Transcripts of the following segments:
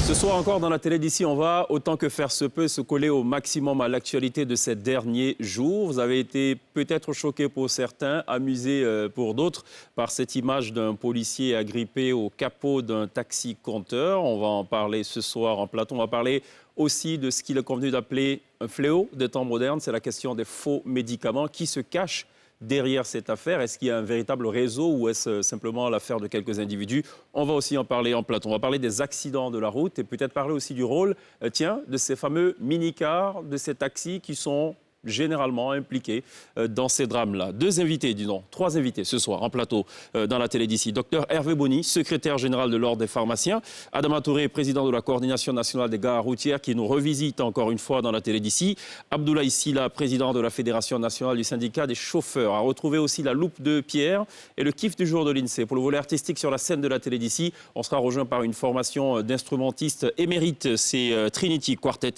Ce soir encore dans la télé d'ici, on va, autant que faire se peut, se coller au maximum à l'actualité de ces derniers jours. Vous avez été peut-être choqués pour certains, amusés pour d'autres par cette image d'un policier agrippé au capot d'un taxi-compteur. On va en parler ce soir en plateau. On va parler aussi de ce qu'il est convenu d'appeler un fléau des temps modernes. C'est la question des faux médicaments. Qui se cache derrière cette affaire? Est-ce qu'il y a un véritable réseau ou est-ce simplement l'affaire de quelques individus? On va aussi en parler en plateau. On va parler des accidents de la route et peut-être parler aussi du rôle, de ces fameux mini-cars, de ces taxis qui sont généralement impliqués dans ces drames-là. Trois invités ce soir en plateau dans la télé d'ici. Docteur Hervé Boni, secrétaire général de l'Ordre des pharmaciens. Adama Touré, président de la Coordination nationale des gares routières, qui nous revisite encore une fois dans la télé d'ici. Abdoulaye Sylla, président de la Fédération nationale du syndicat des chauffeurs. À retrouver aussi la loupe de Pierre et le kiff du jour de l'INSEE. Pour le volet artistique sur la scène de la télé d'ici, on sera rejoint par une formation d'instrumentistes émérites. C'est Trinity Quartet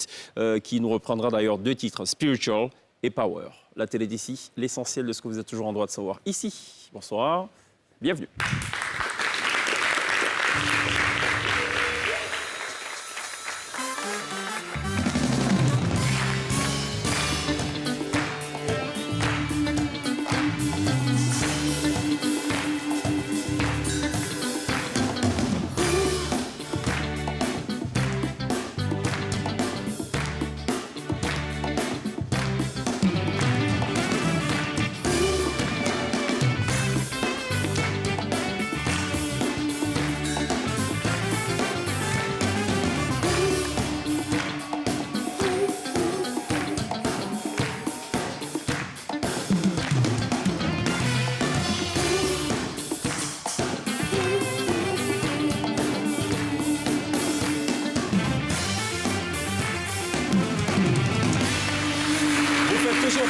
qui nous reprendra d'ailleurs 2 titres, Spiritual et Power. La télé d'ici, l'essentiel de ce que vous êtes toujours en droit de savoir ici. Bonsoir, bienvenue.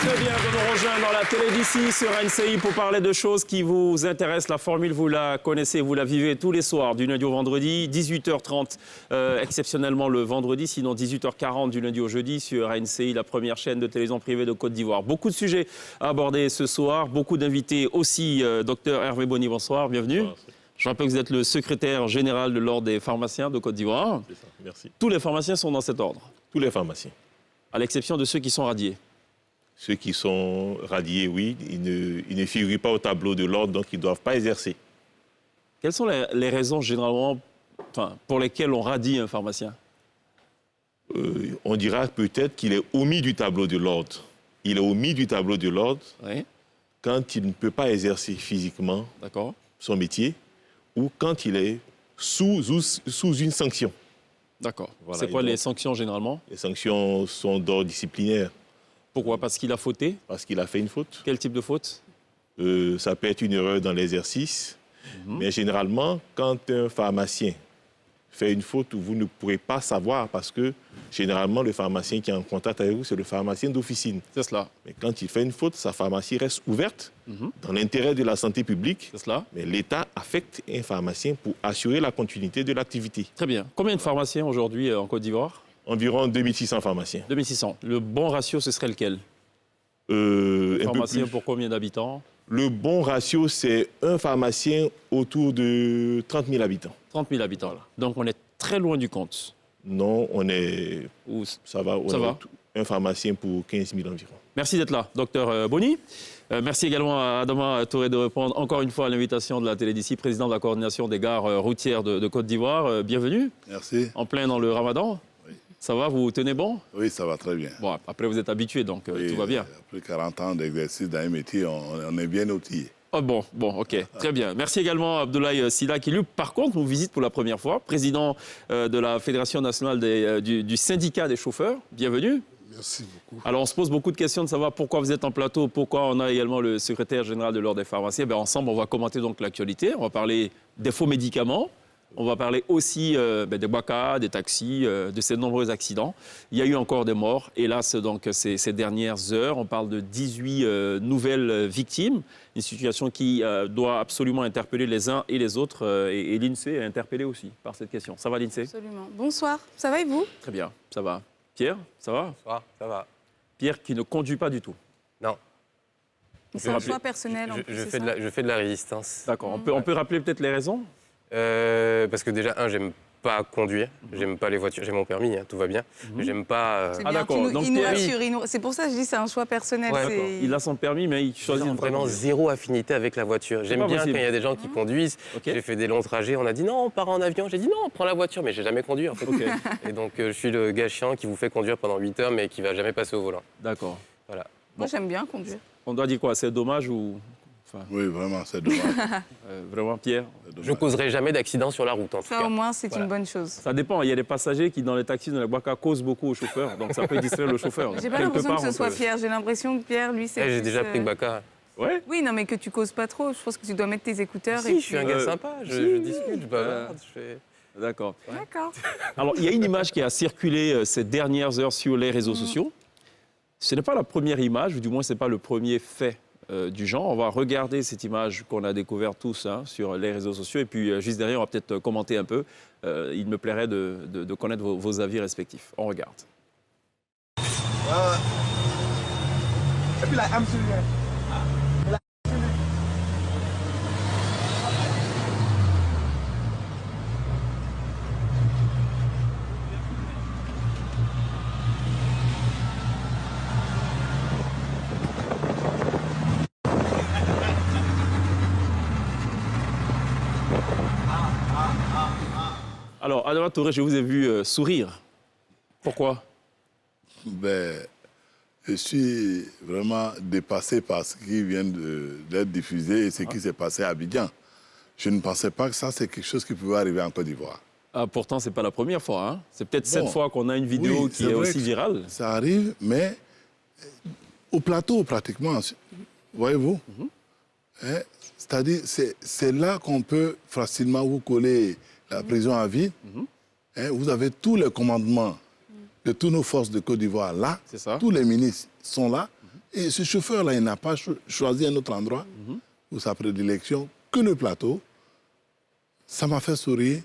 Très bien de nous rejoindre dans la télé d'ici sur NCI pour parler de choses qui vous intéressent. La formule, vous la connaissez, vous la vivez tous les soirs, du lundi au vendredi, 18h30 exceptionnellement le vendredi, sinon 18h40 du lundi au jeudi sur NCI, la première chaîne de télévision privée de Côte d'Ivoire. Beaucoup de sujets à aborder ce soir, beaucoup d'invités aussi. Docteur Hervé Boni, bonsoir, bienvenue. Bonsoir. Je rappelle que vous êtes le secrétaire général de l'Ordre des pharmaciens de Côte d'Ivoire. C'est ça, merci. Tous les pharmaciens sont dans cet ordre? Tous les pharmaciens. À l'exception de ceux qui sont radiés? Ceux qui sont radiés, oui, ils ne figurent pas au tableau de l'ordre, donc ils ne doivent pas exercer. Quelles sont les raisons généralement pour lesquelles on radie un pharmacien? On dira peut-être qu'il est omis du tableau de l'ordre. Il est omis du tableau de l'ordre quand il ne peut pas exercer physiquement son métier ou quand il est sous une sanction. D'accord. Voilà. C'est quoi les sanctions généralement? Les sanctions sont d'ordre disciplinaire. Pourquoi? Parce qu'il a fauté? Parce qu'il a fait une faute. Quel type de faute? Ça peut être une erreur dans l'exercice. Mais généralement, quand un pharmacien fait une faute, vous ne pourrez pas savoir parce que généralement, le pharmacien qui est en contact avec vous, c'est le pharmacien d'officine. C'est cela. Mais quand il fait une faute, sa pharmacie reste ouverte dans l'intérêt de la santé publique. C'est cela. Mais l'État affecte un pharmacien pour assurer la continuité de l'activité. Très bien. Combien de pharmaciens aujourd'hui en Côte d'Ivoire? Environ 2600 pharmaciens. 2600. Le bon ratio, ce serait lequel? Un pharmacien peu plus. Pour combien d'habitants? Le bon ratio, c'est un pharmacien autour de 30 000 habitants. 30 000 habitants. Voilà. Donc on est très loin du compte. Non, on est... Ça va. Un pharmacien pour 15 000 environ. Merci d'être là, docteur Boni. Merci également à Adama Touré de répondre encore une fois à l'invitation de la télé d'ici, président de la Coordination des gares routières de Côte d'Ivoire. Bienvenue. Merci. En plein dans le Ramadan. Ça va, vous tenez bon? Oui, ça va très bien. Bon, après, vous êtes habitué, donc tout va bien. Après 40 ans d'exercice dans un métier, on est bien outillé. Oh bon, ok, très bien. Merci également à Abdoulaye Sylla, qui lui, par contre, nous visite pour la première fois, président de la Fédération nationale du syndicat des chauffeurs. Bienvenue. Merci beaucoup. Alors, on se pose beaucoup de questions de savoir pourquoi vous êtes en plateau, pourquoi on a également le secrétaire général de l'Ordre des pharmaciens. Ensemble, on va commenter donc l'actualité, on va parler des faux médicaments. On va parler aussi des BACA, des taxis, de ces nombreux accidents. Il y a eu encore des morts, hélas, donc, ces dernières heures. On parle de 18 nouvelles victimes. Une situation qui doit absolument interpeller les uns et les autres. Et l'INSEE est interpellé aussi par cette question. Ça va, l'INSEE? Absolument. Bonsoir. Ça va et vous? Très bien, ça va. Pierre, ça va? Bonsoir, ça va. Pierre qui ne conduit pas du tout. Non. C'est un choix personnel. Je fais de la résistance. D'accord. On peut rappeler peut-être les raisons? Parce que déjà, j'aime pas conduire. J'aime pas les voitures. J'ai mon permis, hein, tout va bien. Mais j'aime pas. C'est bien, d'accord. Donc, il nous Pierre, rassure. C'est pour ça que je dis c'est un choix personnel. Ouais, c'est- Il a son permis, mais il choisit de Vraiment conduire. zéro affinité avec la voiture. J'aime pas bien possible. quand il y a des gens qui conduisent. Ok. J'ai fait des longs trajets. On a dit non, on part en avion. J'ai dit non, on prend la voiture, mais j'ai jamais conduit en fait. Ok. Et donc je suis le gars chiant qui vous fait conduire pendant 8 heures, mais qui va jamais passer au volant. D'accord. Voilà. Moi, j'aime bien conduire. On doit dire quoi? C'est dommage ou... Enfin, Oui, vraiment, c'est dommage. vraiment, Pierre? C'est dommage. Je causerai jamais d'accident sur la route en tout Ça, cas. au moins, c'est Voilà. une bonne chose. Ça dépend. Il y a des passagers qui, dans les taxis, dans les Boaka, causent beaucoup au chauffeur. Donc, ça peut distraire le chauffeur. J'ai pas Quelque l'impression que part, ce soit on peut- Pierre. J'ai l'impression que Pierre, lui, c'est. Eh, j'ai plus, déjà pris le Baka. Ouais? Oui, non, mais que tu causes pas trop. Je pense que tu dois mettre tes écouteurs. Si, et je suis un gars sympa. Je discute, je bavarde. Je fais... D'accord. D'accord. Alors, il y a une image qui a circulé ces dernières heures sur les réseaux sociaux. Ce n'est pas la première image, ou du moins, ce n'est pas le premier fait du genre. On va regarder cette image qu'on a découverte tous sur les réseaux sociaux. Et puis, juste derrière, on va peut-être commenter un peu. Il me plairait de connaître vos avis respectifs. On regarde. Alors, Adama Touré, je vous ai vu sourire. Pourquoi? Ben, je suis vraiment dépassé par ce qui vient d'être diffusé et ce qui s'est passé à Abidjan. Je ne pensais pas que ça, c'est quelque chose qui pouvait arriver en Côte d'Ivoire. Ah, pourtant, ce n'est pas la première fois. Hein. C'est peut-être Bon, cette fois qu'on a une vidéo oui, qui c'est est vrai aussi que virale. Ça arrive, mais au plateau, pratiquement. Voyez-vous? Hein, c'est-à-dire, c'est là qu'on peut facilement vous coller la prison à vie. Hein, vous avez tous les commandements de toutes nos forces de Côte d'Ivoire là. C'est ça. Tous les ministres sont là. Et ce chauffeur-là, il n'a pas choisi un autre endroit pour sa prédilection que le plateau. Ça m'a fait sourire.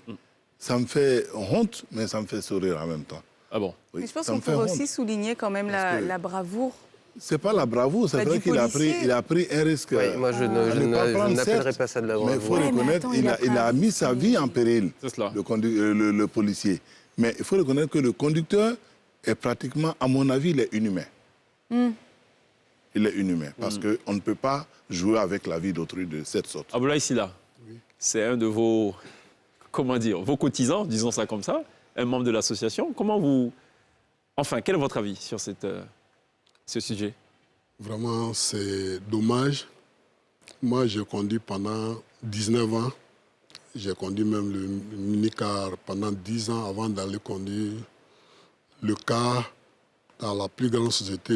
Ça me fait honte, mais ça me fait sourire en même temps. Ah bon? Oui, Mais je pense ça qu'on me fait pourrait honte. aussi souligner quand même Parce que- la bravoure. C'est pas la bravoure, c'est Bah, vrai du qu'il a policier. pris un risque. Ouais, moi, je à ne pas prendre, n'appellerai certes, pas ça de la mais il faut bravoure. Ouais, mais reconnaître, attends, il a mis sa vie en péril, C'est cela. le policier. Mais il faut reconnaître que le conducteur est pratiquement, à mon avis, il est inhumain. Il est inhumain, parce qu'on ne peut pas jouer avec la vie d'autrui de cette sorte. Aboulaye Sylla, c'est un de vos, comment dire, vos cotisans, disons ça comme ça, un membre de l'association. Comment vous... Enfin, quel est votre avis sur ce sujet? Vraiment, c'est dommage. Moi, j'ai conduit pendant 19 ans. J'ai conduit même le minicar pendant 10 ans avant d'aller conduire le car dans la plus grande société,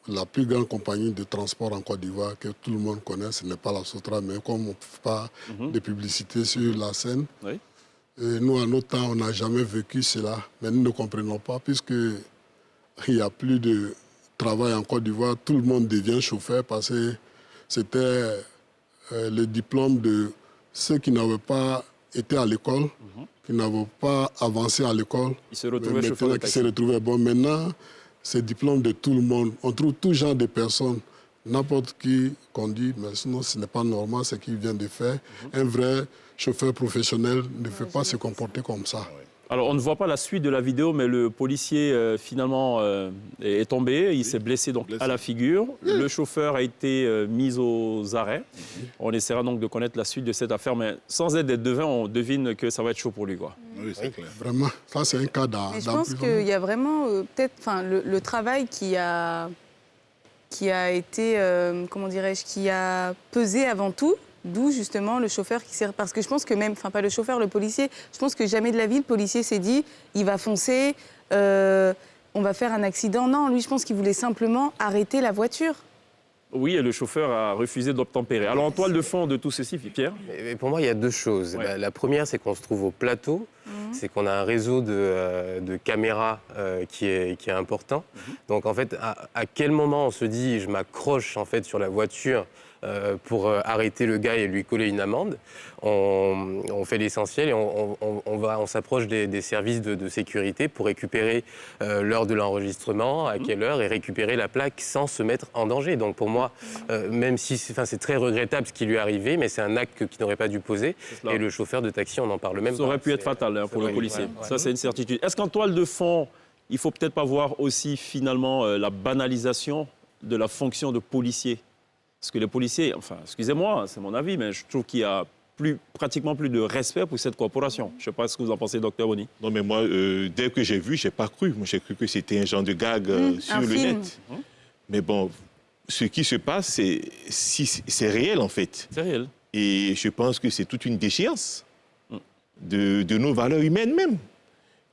la plus grande compagnie de transport en Côte d'Ivoire que tout le monde connaît. Ce n'est pas la Sotra, mais comme on ne fait pas de publicité sur la scène, Oui. et nous, à notre temps, on n'a jamais vécu cela. Mais nous ne comprenons pas, puisqu'il n'y a plus de travail en Côte d'Ivoire. Tout le monde devient chauffeur parce que c'était le diplôme de ceux qui n'avaient pas été à l'école, qui n'avaient pas avancé à l'école. Ils se retrouvaient chauffeurs de Qui taxi. se retrouvaient. Bon, maintenant, c'est le diplôme de tout le monde. On trouve tout genre de personnes. N'importe qui conduit, mais sinon, ce n'est pas normal ce qu'il vient de faire. Un vrai chauffeur professionnel ne fait pas se comporter comme ça. Alors, on ne voit pas la suite de la vidéo, mais le policier, finalement, est tombé. Il s'est blessé donc à la figure. Le chauffeur a été mis aux arrêts. On essaiera donc de connaître la suite de cette affaire, mais sans être des devins, on devine que ça va être chaud pour lui, quoi. Oui, c'est clair. Vraiment, ça, c'est un cas Mais je pense qu'il y a vraiment peut-être, enfin, le travail qui a été, comment dirais-je, qui a pesé avant tout. D'où justement le chauffeur qui sert. Parce que je pense que même, enfin pas le chauffeur, le policier, je pense que jamais de la vie, le policier s'est dit, il va foncer, on va faire un accident. Non, lui, je pense qu'il voulait simplement arrêter la voiture. Oui, et le chauffeur a refusé d'obtempérer. Alors, en toile de fond de tout ceci, Pierre? Mais pour moi, il y a deux choses. Ouais. La première, c'est qu'on se trouve au plateau, c'est qu'on a un réseau de caméras qui est important. Donc, en fait, à quel moment on se dit, je m'accroche en fait sur la voiture pour arrêter le gars et lui coller une amende. On fait l'essentiel et on s'approche des services de sécurité pour récupérer l'heure de l'enregistrement, à quelle heure, et récupérer la plaque sans se mettre en danger. Donc pour moi, même si c'est très regrettable ce qui lui est arrivé, mais c'est un acte qu'il n'aurait pas dû poser. Et le chauffeur de taxi, on n'en parle même pas. Ça aurait pu être fatal pour le policier. Ouais. Ça, c'est une certitude. Est-ce qu'en toile de fond, il ne faut peut-être pas voir aussi finalement la banalisation de la fonction de policier? Parce que les policiers, enfin, excusez-moi, c'est mon avis, mais je trouve qu'il y a pratiquement plus de respect pour cette corporation. Je ne sais pas ce que vous en pensez, Dr Boni. Non, mais moi, dès que j'ai vu, je n'ai pas cru. Moi, j'ai cru que c'était un genre de gag sur le net. Mais bon, ce qui se passe, c'est réel, en fait. C'est réel. Et je pense que c'est toute une déchéance de nos valeurs humaines même.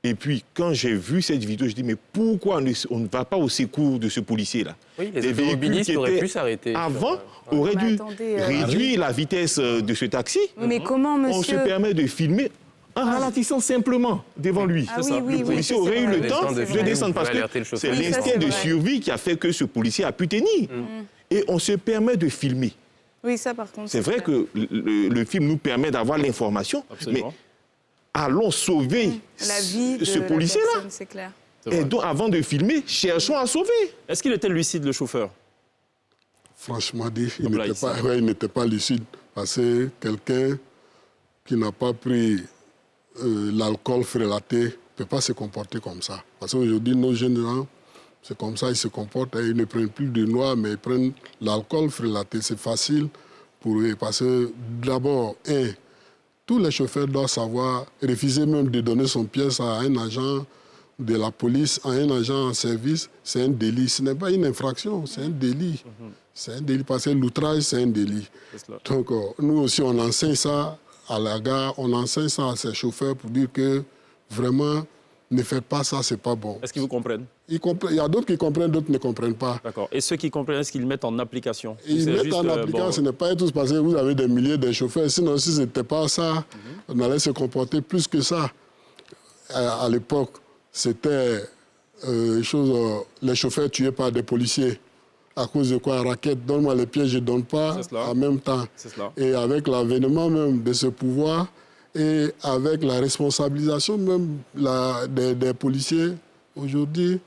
Et puis, quand j'ai vu cette vidéo, je dis, mais pourquoi on ne va pas au secours de ce policier-là? Oui, les automobilistes auraient pu s'arrêter. Avant, auraient dû réduire la vitesse de ce taxi. Mais comment, monsieur... On se permet de filmer en ralentissant simplement devant lui. Ah, oui, oui, le policier aurait eu le temps de descendre parce que c'est l'instinct de survie qui a fait que ce policier a pu tenir. Et on se permet de filmer. Oui, ça par contre. C'est vrai que le film nous permet d'avoir l'information, mais allons sauver la vie de ce policier-là. C'est clair. Et donc, avant de filmer, cherchons à sauver. Est-ce qu'il était lucide, le chauffeur? Franchement dit, il n'était pas lucide. Parce que quelqu'un qui n'a pas pris l'alcool frélaté ne peut pas se comporter comme ça. Parce qu'aujourd'hui, nos jeunes gens, c'est comme ça, ils se comportent. Ils ne prennent plus de noix, mais ils prennent l'alcool frélaté. C'est facile pour eux. Parce que d'abord, tous les chauffeurs doivent savoir refuser même de donner son pièce à un agent de la police, à un agent en service. C'est un délit. Ce n'est pas une infraction, c'est un délit. C'est un délit parce que l'outrage, c'est un délit. Donc, nous aussi, on enseigne ça à la gare, on enseigne ça à ces chauffeurs pour dire que vraiment, ne faites pas ça, c'est pas bon. Est-ce qu'ils vous comprennent? Il y a d'autres qui comprennent, d'autres ne comprennent pas. D'accord. Et ceux qui comprennent, est-ce qu'ils mettent en application? Ils mettent en application, ce n'est pas tous parce que vous avez des milliers de chauffeurs. Sinon, si ce n'était pas ça, on allait se comporter plus que ça. À l'époque, c'était les chauffeurs tués par des policiers. À cause de quoi? Raquette, donne-moi les pièces, je ne donne pas en même temps. Et avec l'avènement même de ce pouvoir et avec la responsabilisation même des policiers, aujourd'hui,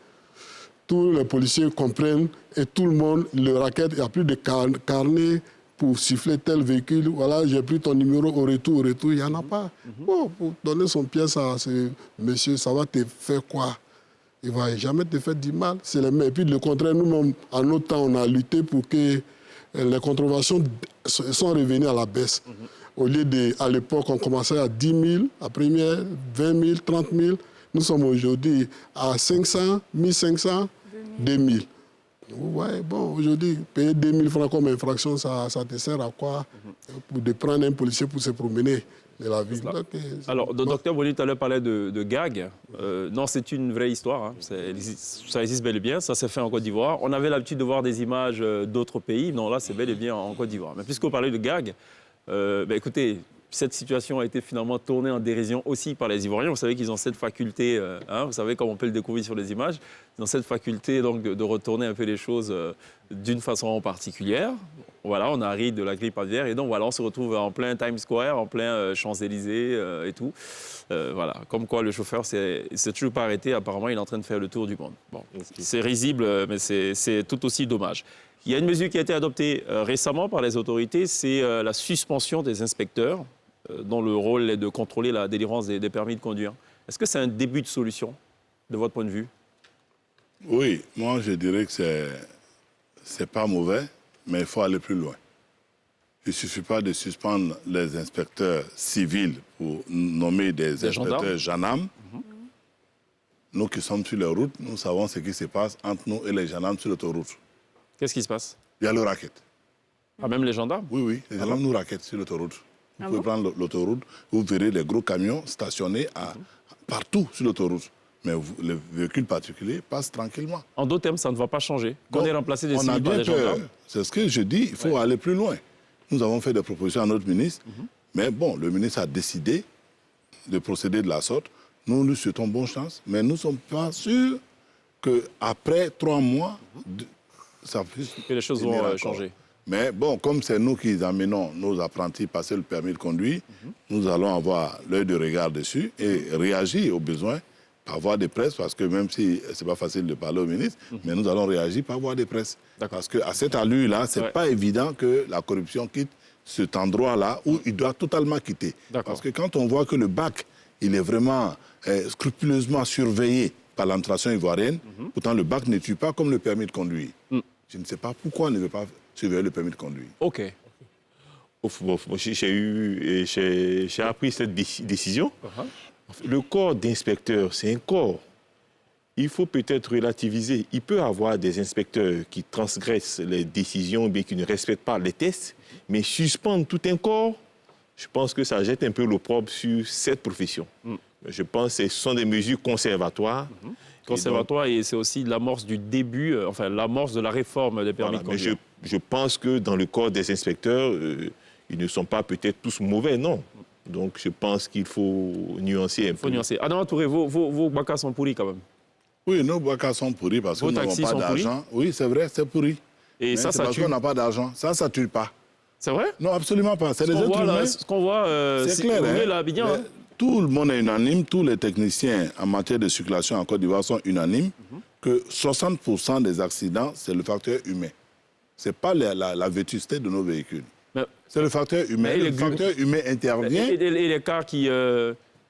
tous les policiers comprennent et tout le monde, le raquette, il n'y a plus de carnet pour siffler tel véhicule. Voilà, j'ai pris ton numéro au retour, il n'y en a pas. Bon, pour donner son pièce à ce monsieur, ça va te faire quoi? Il ne va jamais te faire du mal. Et puis, le contraire, nous-mêmes, en notre temps, on a lutté pour que les contraventions sont revenues à la baisse. Au lieu à l'époque, on commençait à 10 000, à première, 20 000, 30 000. Nous sommes aujourd'hui à 500, 1500, 2000. Ouais, bon, aujourd'hui, payer 2000 francs comme infraction, ça te sert à quoi? Pour de prendre un policier pour se promener de la ville. Alors, docteur Boni, tout à l'heure parlait de gag. Non, c'est une vraie histoire. Hein. Ça existe bel et bien. Ça s'est fait en Côte d'Ivoire. On avait l'habitude de voir des images d'autres pays. Non, là, c'est bel et bien en Côte d'Ivoire. Mais puisqu'on parlait de gag, écoutez, cette situation a été finalement tournée en dérision aussi par les Ivoiriens. Vous savez qu'ils ont cette faculté, vous savez comme on peut le découvrir sur les images, ils ont cette faculté donc, de retourner un peu les choses d'une façon particulière. Voilà, on arrive de la grippe aviaire et donc voilà, on se retrouve en plein Times Square, en plein Champs-Élysées et tout. Voilà, comme quoi le chauffeur s'est toujours pas arrêté. Apparemment, il est en train de faire le tour du monde. Bon, c'est risible, mais c'est tout aussi dommage. Il y a une mesure qui a été adoptée récemment par les autorités, c'est la suspension des inspecteurs dont le rôle est de contrôler la délivrance des permis de conduire. Est-ce que c'est un début de solution, de votre point de vue? Oui, moi je dirais que c'est pas mauvais, mais il faut aller plus loin. Il ne suffit pas de suspendre les inspecteurs civils pour nommer des inspecteurs gendarmes. Nous qui sommes sur les routes, nous savons ce qui se passe entre nous et les gendarmes sur l'autoroute. Qu'est-ce qui se passe? Il y a le racket. Ah, même les gendarmes? Oui, les gendarmes nous raquettent sur l'autoroute. Vous pouvez prendre l'autoroute, vous verrez les gros camions stationnés partout sur l'autoroute. Mais les véhicules particuliers passent tranquillement. En d'autres termes, ça ne va pas changer. Qu'on ait remplacé des civils par des gendarmes. C'est ce que je dis, il faut aller plus loin. Nous avons fait des propositions à notre ministre, mais bon, le ministre a décidé de procéder de la sorte. Nous lui souhaitons bonne chance, mais nous ne sommes pas sûrs qu'après 3 mois, ça puisse... Que les choses vont changer. Mais bon, comme c'est nous qui amenons nos apprentis passer le permis de conduire, nous allons avoir l'œil de regard dessus et réagir aux besoins par voie de presse, parce que même si ce n'est pas facile de parler au ministre, mais nous allons réagir par voie de presse. Parce qu'à cette allure-là, ce n'est pas évident que la corruption quitte cet endroit-là où il doit totalement quitter. Parce que quand on voit que le bac, il est vraiment scrupuleusement surveillé par l'administration ivoirienne, pourtant le bac ne tue pas comme le permis de conduire. Je ne sais pas pourquoi on ne veut pas surveiller le permis de conduire. OK. J'ai appris cette décision. Le corps d'inspecteurs, c'est un corps. Il faut peut-être relativiser. Il peut y avoir des inspecteurs qui transgressent les décisions, bien qui ne respectent pas les tests, mais suspendre tout un corps, je pense que ça jette un peu l'opprobre sur cette profession. Je pense que ce sont des mesures conservatoires. Conservatoire, et c'est aussi l'amorce du début, enfin l'amorce de la réforme des permis de conduire. Je pense que dans le corps des inspecteurs, ils ne sont pas peut-être tous mauvais, non. Donc je pense qu'il faut nuancer un peu. Il faut nuancer. Adama Touré, vos bacs sont pourris quand même. Oui, nos bacs sont pourris parce que nous n'avons pas d'argent. Oui, c'est vrai, c'est pourri. Et ça tue. Parce qu'on n'a pas d'argent. Ça ne tue pas. C'est vrai? Non, absolument pas. C'est les êtres humains. Ce qu'on voit, c'est clair. Tout le monde est unanime, tous les techniciens en matière de circulation en Côte d'Ivoire sont unanimes que 60% des accidents, c'est le facteur humain. Ce n'est pas la vétusté de nos véhicules. C'est le facteur humain. Le facteur humain intervient. Et les cars qui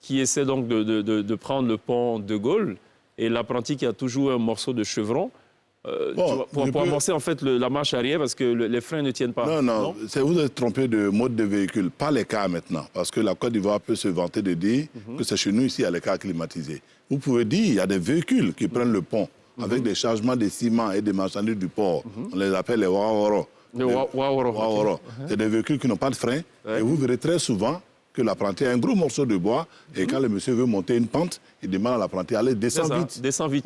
essaient donc de prendre le pont de Gaulle, et l'apprenti qui a toujours un morceau de chevron, pour amorcer en fait la marche arrière parce que les freins ne tiennent pas. Non. Vous êtes trompé de mode de véhicule, pas les cars maintenant. Parce que la Côte d'Ivoire peut se vanter de dire que c'est chez nous ici, il y a les cars climatisés. Vous pouvez dire qu'il y a des véhicules qui prennent le pont avec des chargements de ciment et des marchandises du port. On les appelle les Waworo. C'est des véhicules qui n'ont pas de frein. Et vous verrez très souvent que l'apprenti a un gros morceau de bois et quand le monsieur veut monter une pente, il demande à l'apprenti d'aller descendre vite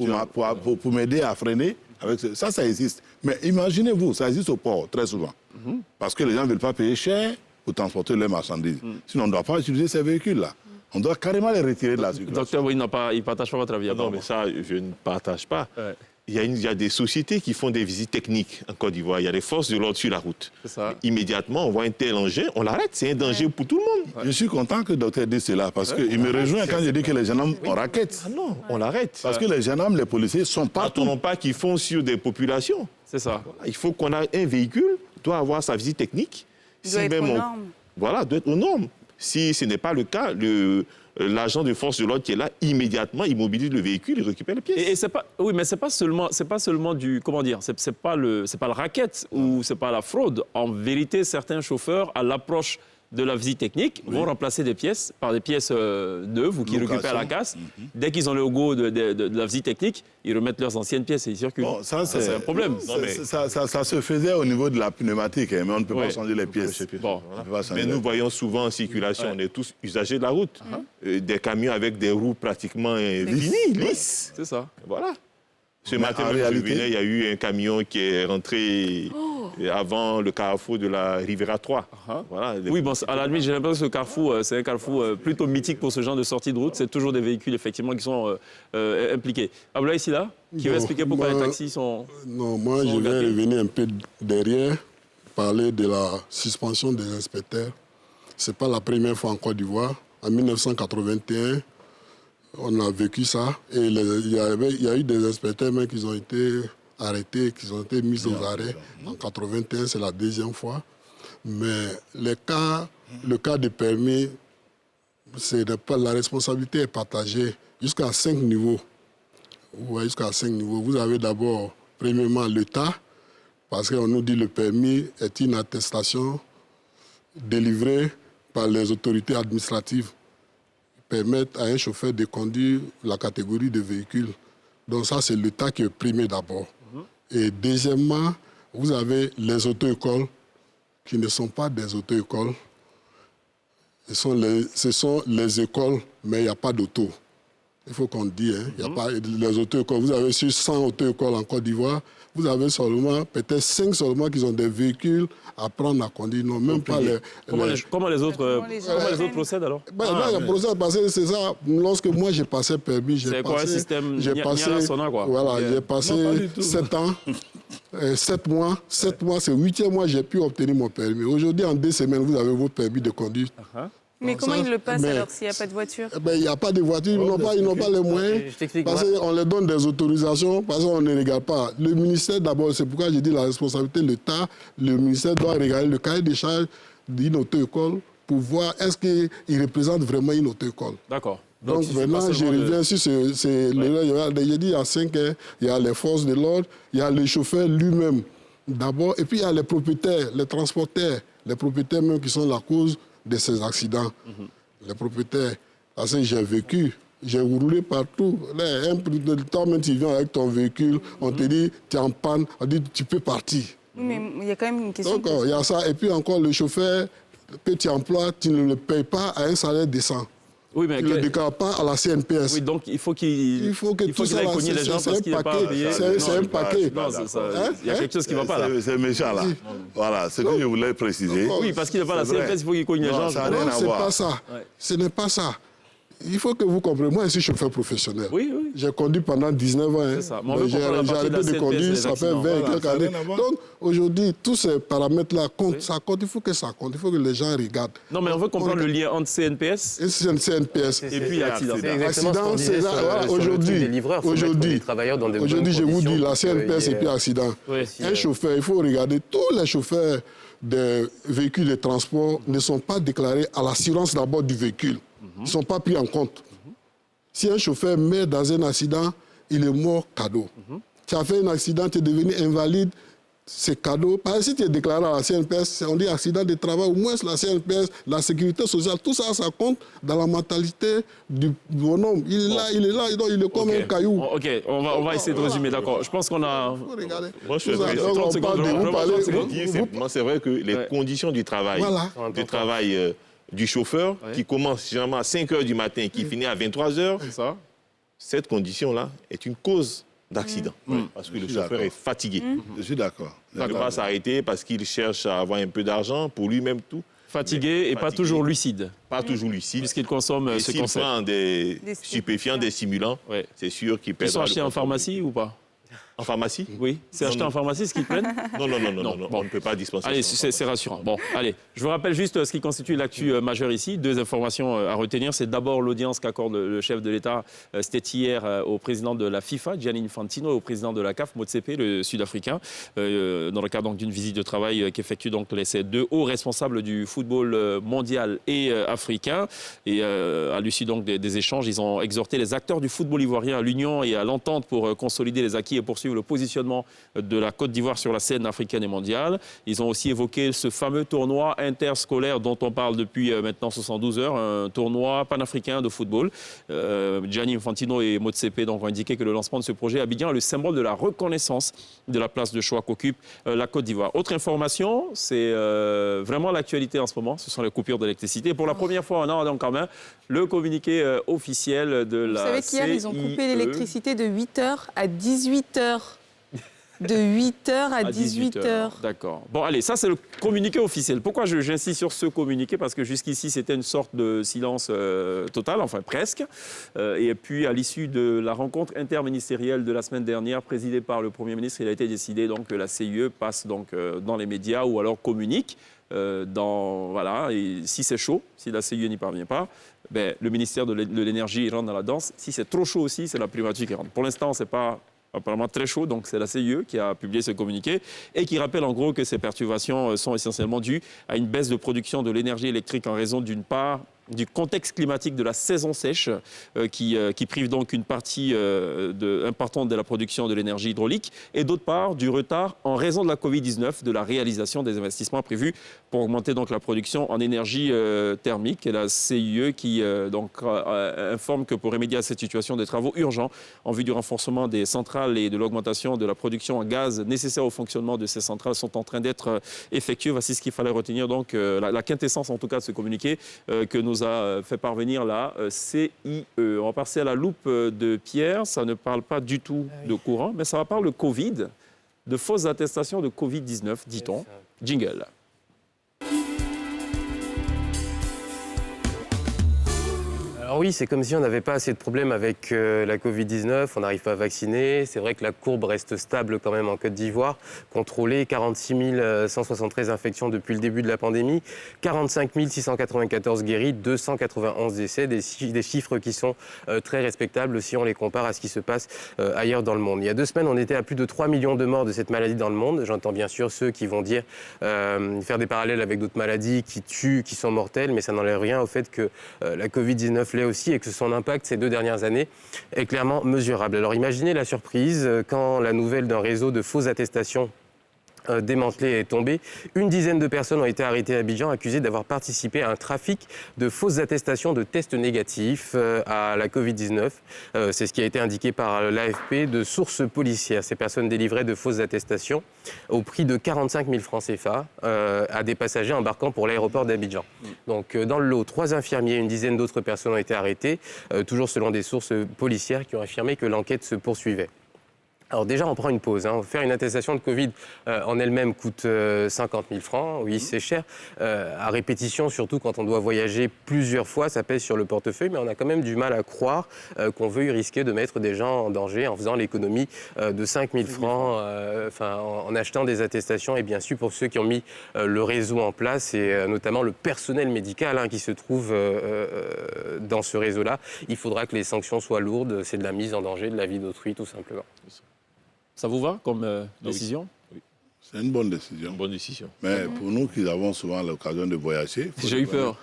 pour m'aider à freiner. Ça existe. Mais imaginez-vous, ça existe au port très souvent. Parce que les gens ne veulent pas payer cher pour transporter leurs marchandises. Sinon, on ne doit pas utiliser ces véhicules-là. On doit carrément les retirer de la circulation. Docteur, il ne partage pas votre avis. Non, mais ça, je ne partage pas. Il y a des sociétés qui font des visites techniques en Côte d'Ivoire. Il y a des forces de l'ordre sur la route. Immédiatement, on voit un tel engin, on l'arrête. C'est un danger pour tout le monde. Je suis content que le docteur dise cela parce qu'il me rejoint quand je dis que les gendarmes, on raquette. Ah non, on l'arrête. Parce que les gendarmes, les policiers sont partout. N'attendons pas qu'ils font sur des populations. C'est ça. Il faut qu'on ait un véhicule, doit avoir sa visite technique. Il doit être aux normes. Voilà, doit être aux normes. Si ce n'est pas le cas, l'agent de force de l'ordre qui est là, immédiatement, il mobilise le véhicule, il récupère les pièces. Et c'est pas, oui, mais c'est pas seulement du, comment dire, c'est pas le racket ou c'est pas la fraude. En vérité, certains chauffeurs, à l'approche de la visite technique, vont remplacer des pièces par des pièces neuves ou qui récupèrent la casse. Dès qu'ils ont le logo de la visite technique, ils remettent leurs anciennes pièces et ils circulent. Bon, ça, c'est un problème. Ça se faisait au niveau de la pneumatique, mais on ne peut pas changer les pièces. Mais nous voyons souvent en circulation, on est tous usagers de la route. Des camions avec des roues pratiquement lisses. C'est ça. Voilà. Ce matin, je venais, il y a eu un camion qui est rentré avant le carrefour de la Riviera 3. Voilà, oui, bon, à la limite, j'ai l'impression que ce carrefour, c'est un carrefour plutôt mythique pour ce genre de sortie de route. C'est toujours des véhicules, effectivement, qui sont impliqués. Abdoulaye Sylla, qui va expliquer pourquoi les taxis sont... Non, moi, je vais revenir un peu derrière, parler de la suspension des inspecteurs. Ce n'est pas la première fois en Côte d'Ivoire. En 1981, on a vécu ça. Et il y a eu des inspecteurs même qui ont été arrêtés, qui ont été mis aux arrêts. En 1981, c'est la deuxième fois. Mais le cas de permis, la responsabilité est partagée jusqu'à 5 niveaux. Jusqu'à 5 niveaux. Vous avez d'abord, premièrement, l'État, parce qu'on nous dit que le permis est une attestation délivrée par les autorités administratives permettre à un chauffeur de conduire la catégorie de véhicules. Donc ça, c'est l'État qui est primé d'abord. Et deuxièmement, vous avez les auto-écoles qui ne sont pas des auto-écoles. Ce sont les écoles, mais il n'y a pas d'auto. Il faut qu'on dise, il n'y a pas les auto-écoles. Vous avez sur 100 auto-écoles en Côte d'Ivoire, vous avez seulement, peut-être 5 seulement qui ont des véhicules à apprendre à conduire. Non, même pas Comment les autres procèdent alors? Les procèdent parce que c'est ça. Lorsque moi j'ai passé permis, j'ai passé 7 ans. 7 mois. 7 mois, c'est 8e mois, j'ai pu obtenir mon permis. Aujourd'hui, en 2 semaines, vous avez votre permis de conduire. Mais comment ils le passent alors s'il n'y a pas de voiture? Il n'y a pas de voiture, ils n'ont pas les moyens. Parce qu'on leur donne des autorisations, parce qu'on ne regarde pas. Le ministère, d'abord, c'est pourquoi j'ai dit la responsabilité de l'État. Le ministère doit regarder le cahier des charges d'une auto-école pour voir est-ce qu'il représente vraiment une auto-école. D'accord. Donc maintenant, je reviens sur j'ai dit il y a 5 ans, il y a les forces de l'ordre, il y a le chauffeur lui-même d'abord, et puis il y a les propriétaires, les transporteurs, les propriétaires même qui sont la cause de ces accidents. Les propriétaires, parce que j'ai vécu, j'ai roulé partout. Là, toi même tu viens avec ton véhicule, on te dit tu es en panne, on dit tu peux partir. Oui, mais il y a quand même une question. Donc il y a ça, et puis encore le chauffeur que tu emploies, tu ne le payes pas à un salaire décent. Oui, mais tu ne le déclares pas à la CNPS. Oui, donc il faut qu'il aille cogner les gens parce qu'il n'est pas payé. C'est un paquet. Non, il y a quelque chose qui ne va pas là. C'est méchant là. Voilà, c'est ce que je voulais préciser. Oui, parce qu'il n'est pas la CNPS, il faut qu'il cogne les gens. Ça n'a rien à voir. C'est pas ça. Ce n'est pas ça. Il faut que vous compreniez. Moi, je suis chauffeur professionnel. Oui, oui. J'ai conduit pendant 19 ans. C'est ça. J'ai arrêté de conduire, ça fait 20 et quelques années. Donc, aujourd'hui, tous ces paramètres-là comptent. Ça compte. Il faut que ça compte. Il faut que les gens regardent. Non, mais on veut comprendre le lien entre CNPS et CNPS. Et puis accident. Accident, c'est là. Aujourd'hui, je vous dis, la CNPS et puis accident. Un chauffeur, il faut regarder, tous les chauffeurs des véhicules de transport ne sont pas déclarés à l'assurance d'abord du véhicule. Ils ne sont pas pris en compte. Si un chauffeur meurt dans un accident, il est mort cadeau. Tu as fait un accident, tu es devenu invalide, c'est cadeau. Parce que si tu es déclaré à la CNPS, on dit accident de travail, au moins la CNPS, la sécurité sociale, tout ça, ça compte dans la mentalité du bonhomme. Il est là, il est comme un caillou. OK, on va essayer de résumer, d'accord. Je pense qu'on a... Moi, je suis c'est vrai que les conditions du travail, du chauffeur qui commence généralement à 5 h du matin et qui finit à 23 h, cette condition-là est une cause d'accident. Parce que le chauffeur est fatigué. Je suis d'accord. Il ne peut pas s'arrêter parce qu'il cherche à avoir un peu d'argent pour lui-même tout. Fatigué et pas toujours lucide. Pas toujours lucide. Puisqu'il consomme ce concept. S'il prend des stupéfiants, des stimulants, c'est sûr qu'il perd. Ils sont achetés en pharmacie ou pas? En pharmacie? Oui. C'est acheté en pharmacie ce qu'ils prennent? Non, on ne peut pas dispenser. Allez, c'est rassurant. Bon, allez, je vous rappelle juste ce qui constitue l'actu majeure ici. 2 informations à retenir. C'est d'abord l'audience qu'accorde le chef de l'État. C'était hier au président de la FIFA, Gianni Infantino, et au président de la CAF, Motsepe, le Sud-Africain, dans le cadre d'une visite de travail qu'effectuent donc ces 2 hauts responsables du football mondial et africain. Et à l'issue donc des échanges, ils ont exhorté les acteurs du football ivoirien à l'union et à l'entente pour consolider les acquis et poursuivre le positionnement de la Côte d'Ivoire sur la scène africaine et mondiale. Ils ont aussi évoqué ce fameux tournoi interscolaire dont on parle depuis maintenant 72 heures, un tournoi panafricain de football. Gianni Infantino et Motsepe donc ont indiqué que le lancement de ce projet à Abidjan est le symbole de la reconnaissance de la place de choix qu'occupe la Côte d'Ivoire. Autre information, c'est vraiment l'actualité en ce moment, ce sont les coupures d'électricité. Pour la première fois, on a donc quand même le communiqué officiel de la CIE. Vous savez qu'hier, ils ont coupé l'électricité de 8h à 18h. De 8h à 18h. D'accord. Bon, allez, ça, c'est le communiqué officiel. Pourquoi j'insiste sur ce communiqué? Parce que jusqu'ici, c'était une sorte de silence total, enfin presque. Et puis, à l'issue de la rencontre interministérielle de la semaine dernière, présidée par le Premier ministre, il a été décidé donc, que la CIE passe donc, dans les médias ou alors communique. Voilà, et si c'est chaud, si la CIE n'y parvient pas, ben, le ministère de l'Énergie rentre dans la danse. Si c'est trop chaud aussi, c'est la primature qui rentre. Pour l'instant, c'est pas apparemment très chaud, donc c'est la CIE qui a publié ce communiqué et qui rappelle en gros que ces perturbations sont essentiellement dues à une baisse de production de l'énergie électrique en raison d'une part du contexte climatique de la saison sèche qui prive donc une partie importante de la production de l'énergie hydraulique et d'autre part du retard en raison de la Covid-19 de la réalisation des investissements prévus pour augmenter donc la production en énergie thermique. Et la CIE qui informe que pour remédier à cette situation, des travaux urgents en vue du renforcement des centrales et de l'augmentation de la production en gaz nécessaire au fonctionnement de ces centrales sont en train d'être effectués. Voici ce qu'il fallait retenir donc la quintessence en tout cas de ce communiqué que nous a fait parvenir la CIE. On va passer à la loupe de Pierre. Ça ne parle pas du tout de courant, mais ça va parler de Covid, de fausses attestations de Covid-19, dit-on. Jingle. Alors oui, c'est comme si on n'avait pas assez de problèmes avec la Covid-19, on n'arrive pas à vacciner. C'est vrai que la courbe reste stable quand même en Côte d'Ivoire. Contrôlée, 46 173 infections depuis le début de la pandémie, 45 694 guéris, 291 décès, des chiffres qui sont très respectables si on les compare à ce qui se passe ailleurs dans le monde. Il y a 2 semaines, on était à plus de 3 millions de morts de cette maladie dans le monde. J'entends bien sûr ceux qui vont dire, faire des parallèles avec d'autres maladies qui tuent, qui sont mortelles, mais ça n'enlève rien au fait que la Covid-19 l'est aussi et que son impact ces 2 dernières années est clairement mesurable. Alors imaginez la surprise quand la nouvelle d'un réseau de fausses attestations démantelé est tombé. Une dizaine de personnes ont été arrêtées à Abidjan, accusées d'avoir participé à un trafic de fausses attestations de tests négatifs à la Covid-19. C'est ce qui a été indiqué par l'AFP de sources policières. Ces personnes délivraient de fausses attestations au prix de 45 000 francs CFA à des passagers embarquant pour l'aéroport d'Abidjan. Donc dans le lot, 3 infirmiers et une dizaine d'autres personnes ont été arrêtées, toujours selon des sources policières qui ont affirmé que l'enquête se poursuivait. Alors déjà, on prend une pause. Faire une attestation de Covid en elle-même coûte 50 000 francs. Oui, c'est cher. À répétition, surtout quand on doit voyager plusieurs fois, ça pèse sur le portefeuille. Mais on a quand même du mal à croire qu'on veuille risquer de mettre des gens en danger en faisant l'économie de 5 000 francs en achetant des attestations. Et bien sûr, pour ceux qui ont mis le réseau en place, et notamment le personnel médical qui se trouve dans ce réseau-là, il faudra que les sanctions soient lourdes. C'est de la mise en danger de la vie d'autrui, tout simplement. Ça vous va comme décision? Oui. C'est une bonne décision. Une bonne décision. Mais pour nous qui avons souvent l'occasion de voyager... J'ai eu peur.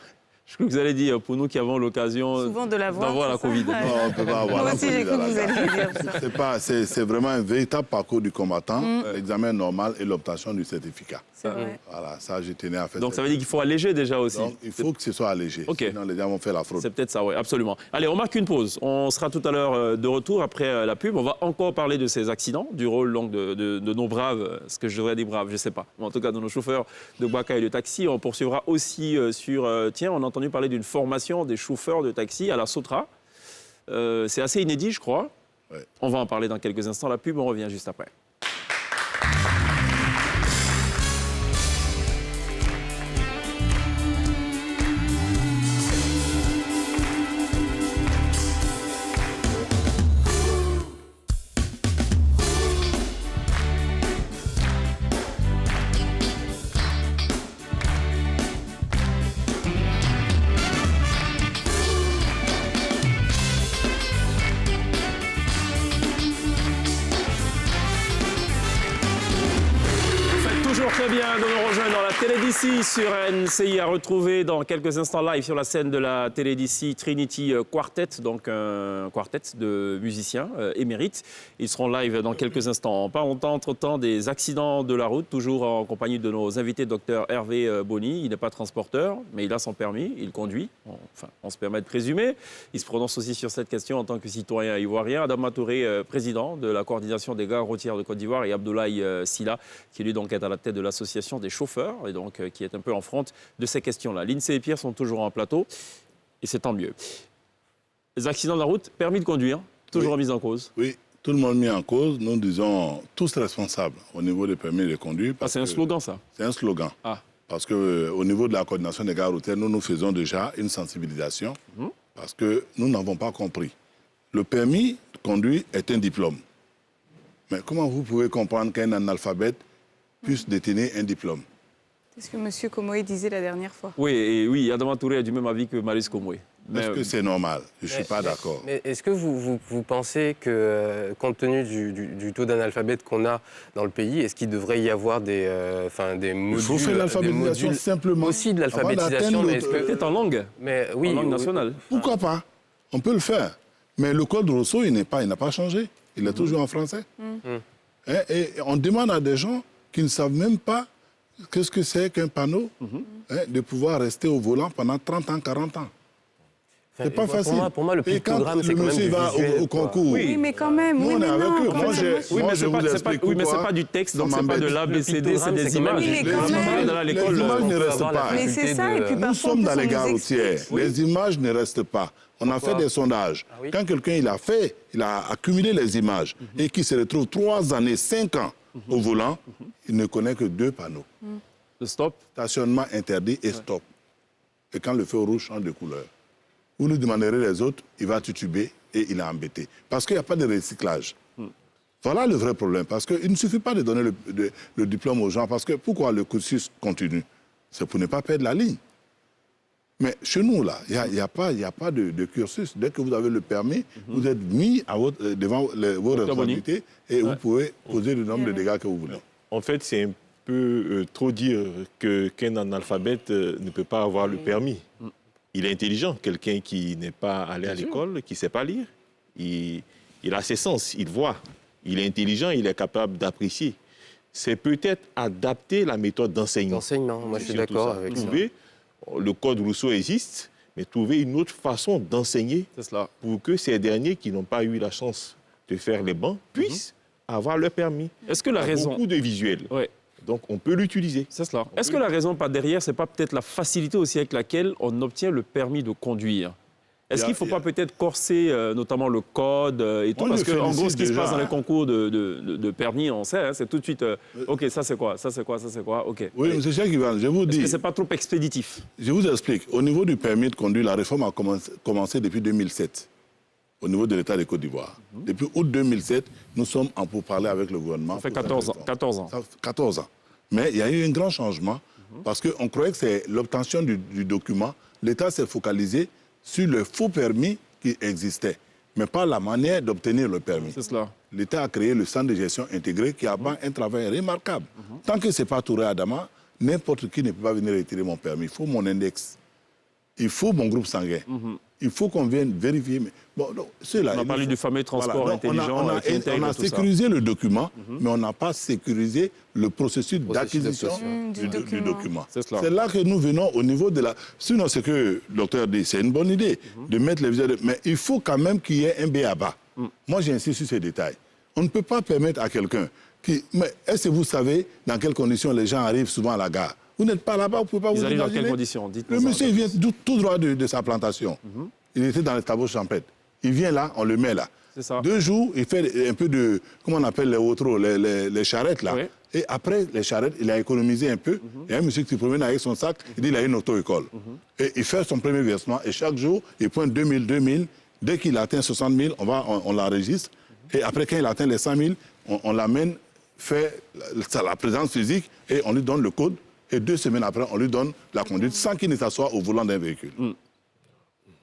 Je crois que vous allez dire, pour nous qui avons l'occasion d'avoir la Covid. Non, on ne peut pas avoir la Covid. Moi aussi, j'ai cru que vous alliez dire ça. C'est vraiment un véritable parcours du combattant, l'examen normal et l'obtention du certificat. C'est vrai. Voilà, ça, je tenais à faire. Donc, ça veut dire qu'il faut alléger déjà aussi. Donc, il faut que ce soit allégé. Okay. Sinon, les gens vont faire la fraude. C'est peut-être ça, oui, absolument. Allez, on marque une pause. On sera tout à l'heure de retour après la pub. On va encore parler de ces accidents, du rôle donc, de nos braves, ce que je devrais dire braves, je ne sais pas. Mais en tout cas, de nos chauffeurs de Boaka et de taxi. On poursuivra aussi sur... tiens, on a entendu parler d'une formation des chauffeurs de taxi à la Sotra. C'est assez inédit, je crois. Ouais. On va en parler dans quelques instants. La pub, on revient juste après. Très bien de nous rejoindre dans la télé d'ici sur NCI, à retrouver dans quelques instants live sur la scène de la télé d'ici Trinity Quartet, donc un quartet de musiciens émérites. Ils seront live dans quelques instants. On parle entre-temps des accidents de la route, toujours en compagnie de nos invités, Dr Hervé Bonny. Il n'est pas transporteur, mais il a son permis, il conduit. Enfin, on se permet de présumer. Il se prononce aussi sur cette question en tant que citoyen ivoirien. Adama Touré, président de la coordination des gares routières de Côte d'Ivoire, et Abdoulaye Sylla, qui lui donc est à la tête de l'association des chauffeurs et donc qui est un peu en front de ces questions-là. Lindsay et Pierre sont toujours en plateau et c'est tant mieux. Les accidents de la route, permis de conduire, toujours remis en cause. Oui, tout le monde mis en cause. Nous disons tous responsables au niveau des permis de conduire. C'est un slogan, ça? C'est un slogan. Ah. Parce qu'au niveau de la coordination des gares routières, nous faisons déjà une sensibilisation parce que nous n'avons pas compris. Le permis de conduire est un diplôme. Mais comment vous pouvez comprendre qu'un analphabète puisse détenir un diplôme? C'est ce que M. Komoé disait la dernière fois. Oui, Adama Touré a du même avis que Marius Komoé. Est-ce que c'est normal? Je ne suis pas d'accord. Mais est-ce que vous pensez que, compte tenu du taux d'analphabète qu'on a dans le pays, est-ce qu'il devrait y avoir des modules? Il faut faire l'alphabétisation simplement. Aussi de l'alphabétisation, mais est-ce que... Peut-être en langue. Mais, oui, en langue nationale. Pourquoi pas? On peut le faire. Mais le code Rousseau, il n'a pas changé. Il est toujours en français. Et on demande à des gens qui ne savent même pas qu'est-ce que c'est qu'un panneau, de pouvoir rester au volant pendant 30 ans, 40 ans. C'est pas facile. Pour moi, le pictogramme, c'est quand même du va visuel, au concours. Oui, mais quand même. Nous, oui, on est mais avec non, eux. Oui, mais c'est pas du texte, donc c'est pas de l'ABCD, c'est des images. Les images ne restent pas. Mais c'est ça, et puis Nous parfois, sommes dans les gares routières. explique. Les images ne restent pas. On a fait des sondages. Ah oui. Quand quelqu'un il a accumulé les images et qui se retrouve 3 années, 5 ans au volant, il ne connaît que 2 panneaux. Le stop. Stationnement interdit et stop. Et quand le feu rouge change de couleur. vous lui demanderez les autres, il va tituber et il est embêté. Parce qu'il n'y a pas de recyclage. Voilà le vrai problème. Parce qu'il ne suffit pas de donner le diplôme aux gens. Parce que pourquoi le cursus continue? C'est pour ne pas perdre la ligne. Mais chez nous, là, il n'y a pas de cursus. Dès que vous avez le permis, vous êtes mis devant vos responsabilités et vous pouvez poser le nombre de dégâts que vous voulez. En fait, c'est un peu trop dire qu'un analphabète ne peut pas avoir le permis. Il est intelligent. Quelqu'un qui n'est pas allé à l'école, qui ne sait pas lire, il a ses sens, il voit. Il est intelligent, il est capable d'apprécier. C'est peut-être adapter la méthode d'enseignement. Moi je suis d'accord avec ça. Le code Rousseau existe, mais trouver une autre façon d'enseigner pour que ces derniers qui n'ont pas eu la chance de faire les bancs puissent avoir leur permis. Est-ce que la raison... Beaucoup de visuels. Ouais. Donc, on peut l'utiliser. C'est cela. Est-ce que la raison par derrière, ce n'est pas peut-être la facilité aussi avec laquelle on obtient le permis de conduire? Est-ce qu'il ne faut pas peut-être corser notamment le code et tout? Parce qu'en gros, ce qui se passe dans les concours de permis, on sait, hein, c'est tout de suite, OK, ça c'est quoi, ça c'est quoi, ça c'est quoi, OK. Oui, M. Cheikh Ivan, je vous dis... Est-ce que ce n'est pas trop expéditif? Je vous explique. Au niveau du permis de conduire, la réforme a commencé depuis 2007, au niveau de l'État de Côte d'Ivoire. Depuis août 2007, nous sommes en pourparlers avec le gouvernement. Ça fait 14 ans. 14 ans. Mais il y a eu un grand changement parce qu'on croyait que c'est l'obtention du document. L'État s'est focalisé sur le faux permis qui existait, mais pas la manière d'obtenir le permis. C'est cela. L'État a créé le centre de gestion intégré qui a un travail remarquable. Tant que ce n'est pas Touré Adama, n'importe qui ne peut pas venir retirer mon permis. Il faut mon index. Il faut mon groupe sanguin. Il faut qu'on vienne vérifier. Bon, donc, on a parlé du fameux transport intelligent. On a sécurisé le document, mais on n'a pas sécurisé le processus d'acquisition du document. C'est là que nous venons au niveau de la... Sinon, ce que le docteur dit, c'est une bonne idée de mettre les visuels. Mais il faut quand même qu'il y ait un b.a.-ba. Moi, j'insiste sur ces détails. On ne peut pas permettre à quelqu'un qui... Mais est-ce que vous savez dans quelles conditions les gens arrivent souvent à la gare? Vous n'êtes pas là-bas, vous ne pouvez pas vous imaginer. Ils arrivent dans quelles conditions? Le monsieur, il vient tout droit de sa plantation. Il était dans les tableaux champêtres. Il vient là, on le met là. Ça. 2 jours, il fait un peu de... Comment on appelle les autres, les charrettes là. Oui. Et après les charrettes, il a économisé un peu. Il y a un monsieur qui se promène avec son sac, il dit qu'il a une auto-école. Et il fait son premier versement. Et chaque jour, il pointe 2000. Dès qu'il atteint 60 000, on l'enregistre. Et après, quand il atteint les 100 000, on l'amène, fait la présence physique et on lui donne le code. Et 2 semaines après, on lui donne la conduite sans qu'il ne s'assoie au volant d'un véhicule.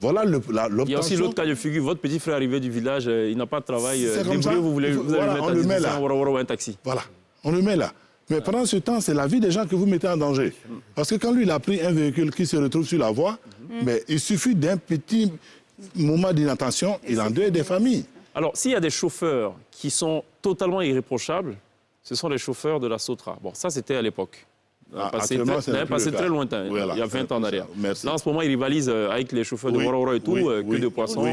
Voilà l'obtention. Il y a aussi l'autre cas de figure. Votre petit frère arrivé du village, il n'a pas de travail. Débrouillé, vous allez le mettre à disposition un taxi. Voilà, on le met là. Mais pendant ce temps, c'est la vie des gens que vous mettez en danger. Parce que quand lui, il a pris un véhicule qui se retrouve sur la voie, mais il suffit d'un petit moment d'inattention, il endeuille des familles. Alors, s'il y a des chauffeurs qui sont totalement irréprochables, ce sont les chauffeurs de la Sotra. Bon, ça, c'était à l'époque. Passé très lointain, il y a 20 ans en arrière. Là, en ce moment, ils rivalisent avec les chauffeurs de Woro et tout, que de poissons.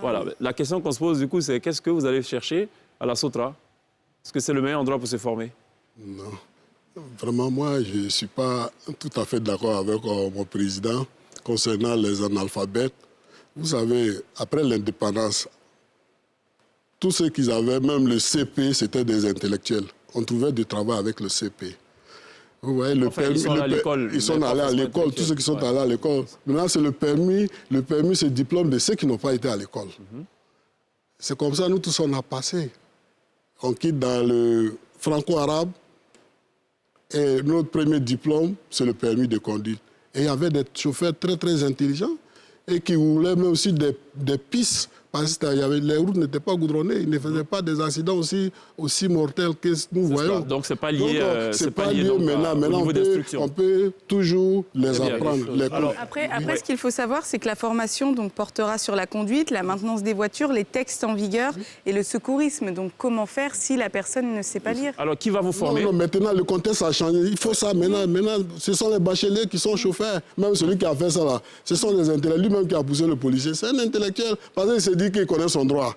Voilà. La question qu'on se pose, du coup, c'est qu'est-ce que vous allez chercher à la Sotra? Est-ce que c'est le meilleur endroit pour se former? Non. Vraiment, moi, je ne suis pas tout à fait d'accord avec mon président concernant les analphabètes. Vous savez, après l'indépendance, tous ceux qu'ils avaient, même le CP, c'était des intellectuels. On trouvait du travail avec le CP. Vous voyez, le permis, ils sont allés à l'école. Ils sont allés à l'école, tous ceux qui sont allés à l'école. Maintenant, c'est le permis. Le permis, c'est le diplôme de ceux qui n'ont pas été à l'école. C'est comme ça, nous tous, on a passé. On quitte dans le franco-arabe. Et notre premier diplôme, c'est le permis de conduite. Et il y avait des chauffeurs très, très intelligents et qui voulaient même aussi des pistes. Parce que les routes n'étaient pas goudronnées, ils ne faisaient pas des accidents aussi mortels que nous voyons. Donc, ce n'est pas lié, c'est pas lié maintenant on peut toujours les apprendre. Alors, après, ce qu'il faut savoir, c'est que la formation portera sur la conduite, la maintenance des voitures, les textes en vigueur et le secourisme. Donc, comment faire si la personne ne sait pas lire? Alors, qui va vous former? Non, maintenant, le contexte a changé. Il faut ça. Maintenant, ce sont les bacheliers qui sont chauffeurs. Même celui qui a fait ça, là, ce sont des intellectuels. Lui-même qui a poussé le policier, c'est un intellectuel. Parce qu'il s'est dit qu'il connaît son droit.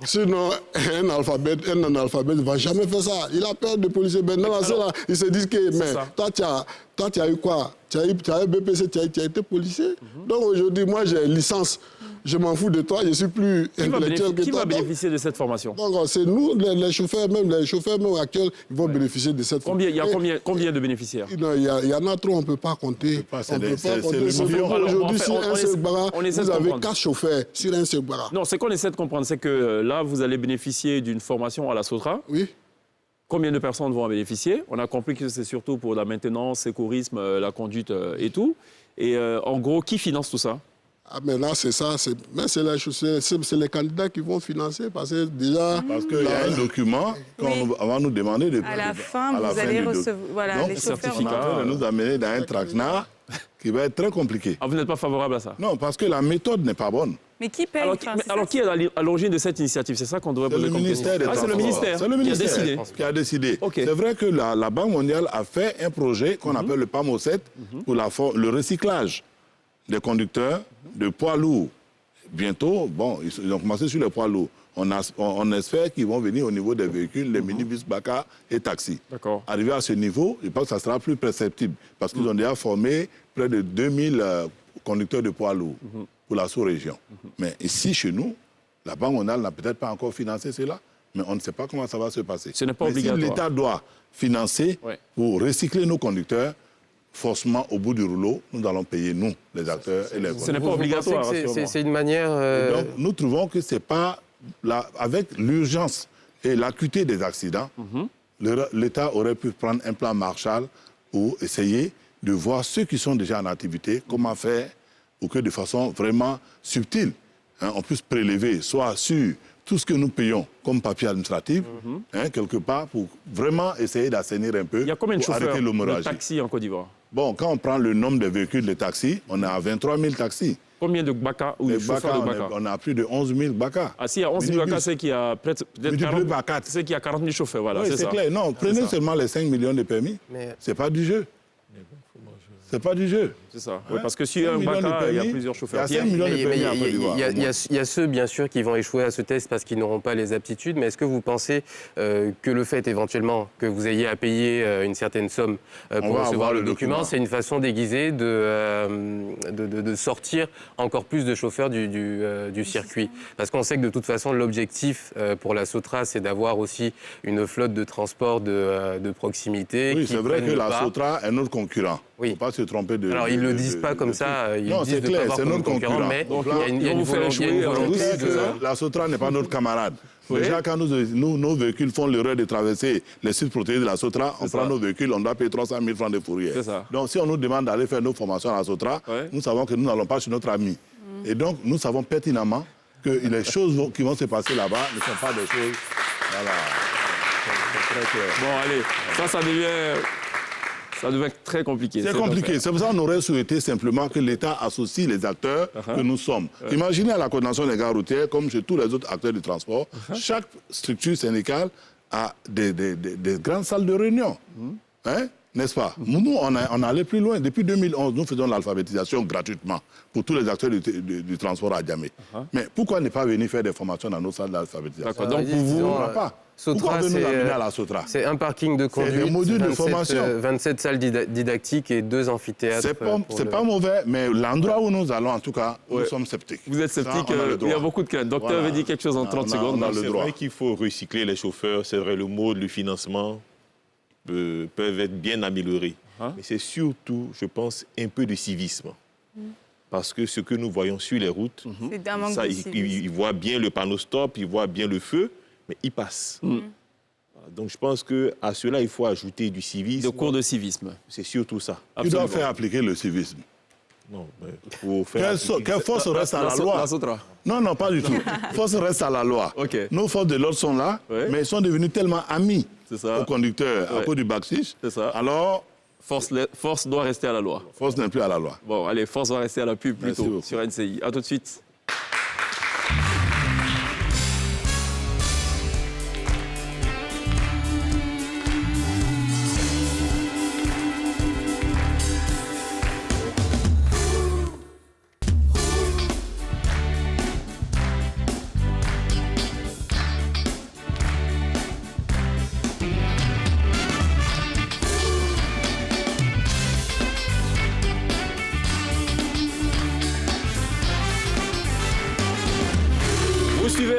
Sinon, un analphabète ne va jamais faire ça. Il a peur de policiers. Maintenant, il se dit que toi, Toi, tu as eu quoi? Tu as eu BPC, tu as été policier. Donc aujourd'hui, moi, j'ai licence. Je m'en fous de toi, je suis plus intellectuel que toi. Qui va bénéficier de cette formation? Donc, c'est nous, les chauffeurs même actuels, ils vont bénéficier de cette formation. Il y a combien de bénéficiaires? Il y en a trop, on ne peut pas compter. C'est le million. Aujourd'hui, sur un seul bara, vous avez 4 chauffeurs sur un seul bara. Non, ce qu'on essaie de comprendre, c'est que là, vous allez bénéficier d'une formation à la SOTRA. Oui. Combien de personnes vont en bénéficier? On a compris que c'est surtout pour la maintenance, sécurisme, la conduite et tout. Et en gros, qui finance tout ça? Ah, mais là, c'est ça. C'est les candidats qui vont financer parce que déjà... Parce qu'il y a un document qu'on va nous demander de... À la fin, vous allez recevoir... Voilà, donc, les chauffeurs... certificat de nous amener dans un traquenard qui va être très compliqué. Ah, vous n'êtes pas favorable à ça? Non, parce que la méthode n'est pas bonne. Mais qui paye? Alors, qui est à l'origine de cette initiative? C'est ça qu'on devrait poser comme question. C'est le ministère qui a décidé. Qui a décidé. Okay. C'est vrai que la Banque mondiale a fait un projet qu'on appelle le PAMO 7 pour le recyclage des conducteurs de poids lourds. Bientôt, bon, ils ont commencé sur les poids lourds. On espère qu'ils vont venir au niveau des véhicules, les minibus, baka et taxis. D'accord. Arrivé à ce niveau, je pense que ça sera plus perceptible parce qu'ils ont déjà formé près de 2000 conducteurs de poids lourds pour la sous-région. Mais ici, chez nous, la Banque mondiale n'a peut-être pas encore financé cela, mais on ne sait pas comment ça va se passer. Ce n'est pas mais obligatoire. Si l'État doit financer pour recycler nos conducteurs, forcément, au bout du rouleau, nous allons payer, nous, les acteurs et les conducteurs. Ce n'est pas obligatoire. C'est une manière... Donc, nous trouvons que ce n'est pas... Avec l'urgence et l'acuité des accidents, l'État aurait pu prendre un plan Marshall pour essayer de voir ceux qui sont déjà en activité, comment faire pour que de façon vraiment subtile, on puisse prélever, soit sur tout ce que nous payons comme papier administratif, quelque part, pour vraiment essayer d'assainir un peu. Il y a combien de chauffeurs de taxis en Côte d'Ivoire? Bon, quand on prend le nombre de véhicules de taxis, on est à 23 000 taxis. Combien de baka ou de chauffeurs de baka? On a plus de 11 000 baka. Ah, si, il y a 11 000 baka, c'est qu'il y a peut-être 40, c'est qu'il y a 40 000 chauffeurs, voilà, oui, c'est clair. Non, prenez seulement les 5 millions de permis. C'est pas du jeu. C'est pas du jeu. C'est ça. Oui, parce que s'il y a un baka, il y a plusieurs chauffeurs. Il y a 5 millions de permis à Côte d'Ivoire. Il y a ceux, bien sûr, qui vont échouer à ce test parce qu'ils n'auront pas les aptitudes. Mais est-ce que vous pensez que le fait, éventuellement, que vous ayez à payer une certaine somme pour recevoir le document, c'est une façon déguisée de sortir encore plus de chauffeurs du circuit? Parce qu'on sait que, de toute façon, l'objectif pour la SOTRA, c'est d'avoir aussi une flotte de transport de proximité. Oui, c'est vrai que la SOTRA est notre concurrent. Oui. Il ne faut pas se tromper de... Alors, ils ne le disent pas comme ça. Ils non, c'est clair, c'est notre concurrent. Mais donc là, il y a une volonté que la SOTRA n'est pas notre camarade. Oui. Déjà, quand nos véhicules font l'erreur de traverser les sites protégés de la SOTRA, on prend nos véhicules, on doit payer 300 000 francs de fourrière. Donc, si on nous demande d'aller faire nos formations à la SOTRA, nous savons que nous n'allons pas chez notre ami. Et donc, nous savons pertinemment que les choses qui vont se passer là-bas ne sont pas des choses... Voilà. C'est très clair. Bon, allez, ça devient... Ça devient très compliqué. C'est compliqué. C'est pour ça qu'on aurait souhaité simplement que l'État associe les acteurs que nous sommes. Imaginez à la coordination des gares routières, comme chez tous les autres acteurs du transport, chaque structure syndicale a des grandes salles de réunion. N'est-ce pas? Nous, on allait plus loin. Depuis 2011, nous faisons l'alphabétisation gratuitement pour tous les acteurs du transport à Djamé. Mais pourquoi ne pas venir faire des formations dans nos salles d'alphabétisation? Donc, pour vous, on n'a pas. Sotra, pourquoi nous amener à la SOTRA? C'est un parking de conduite, des modules de formation. 27 salles didactiques et 2 amphithéâtres. C'est pas mauvais, mais l'endroit où nous allons, en tout cas, nous sommes sceptiques. Vous êtes sceptique, il y a beaucoup de craintes. Docteur veut dire quelque chose en 30 secondes. C'est vrai qu'il faut recycler les chauffeurs, c'est vrai, le mode, le financement peuvent être bien améliorés. Mais c'est surtout, je pense, un peu de civisme. Parce que ce que nous voyons sur les routes, ils voient bien le panneau stop, ils voient bien le feu, mais ils passent. Donc je pense qu'à cela, il faut ajouter du civisme. De cours de civisme. C'est surtout ça. Qui doit faire appliquer le civisme? Non, mais pour faire quelle force reste à la loi? Non, pas du tout. Force reste à la loi. Nos forces de l'ordre sont là, mais ils sont devenus tellement amis aux conducteurs à cause du backstage. Alors... Force doit rester à la loi. Force n'est plus à la loi. Bon, allez, force va rester à la pub plutôt sur NCI. À tout de suite.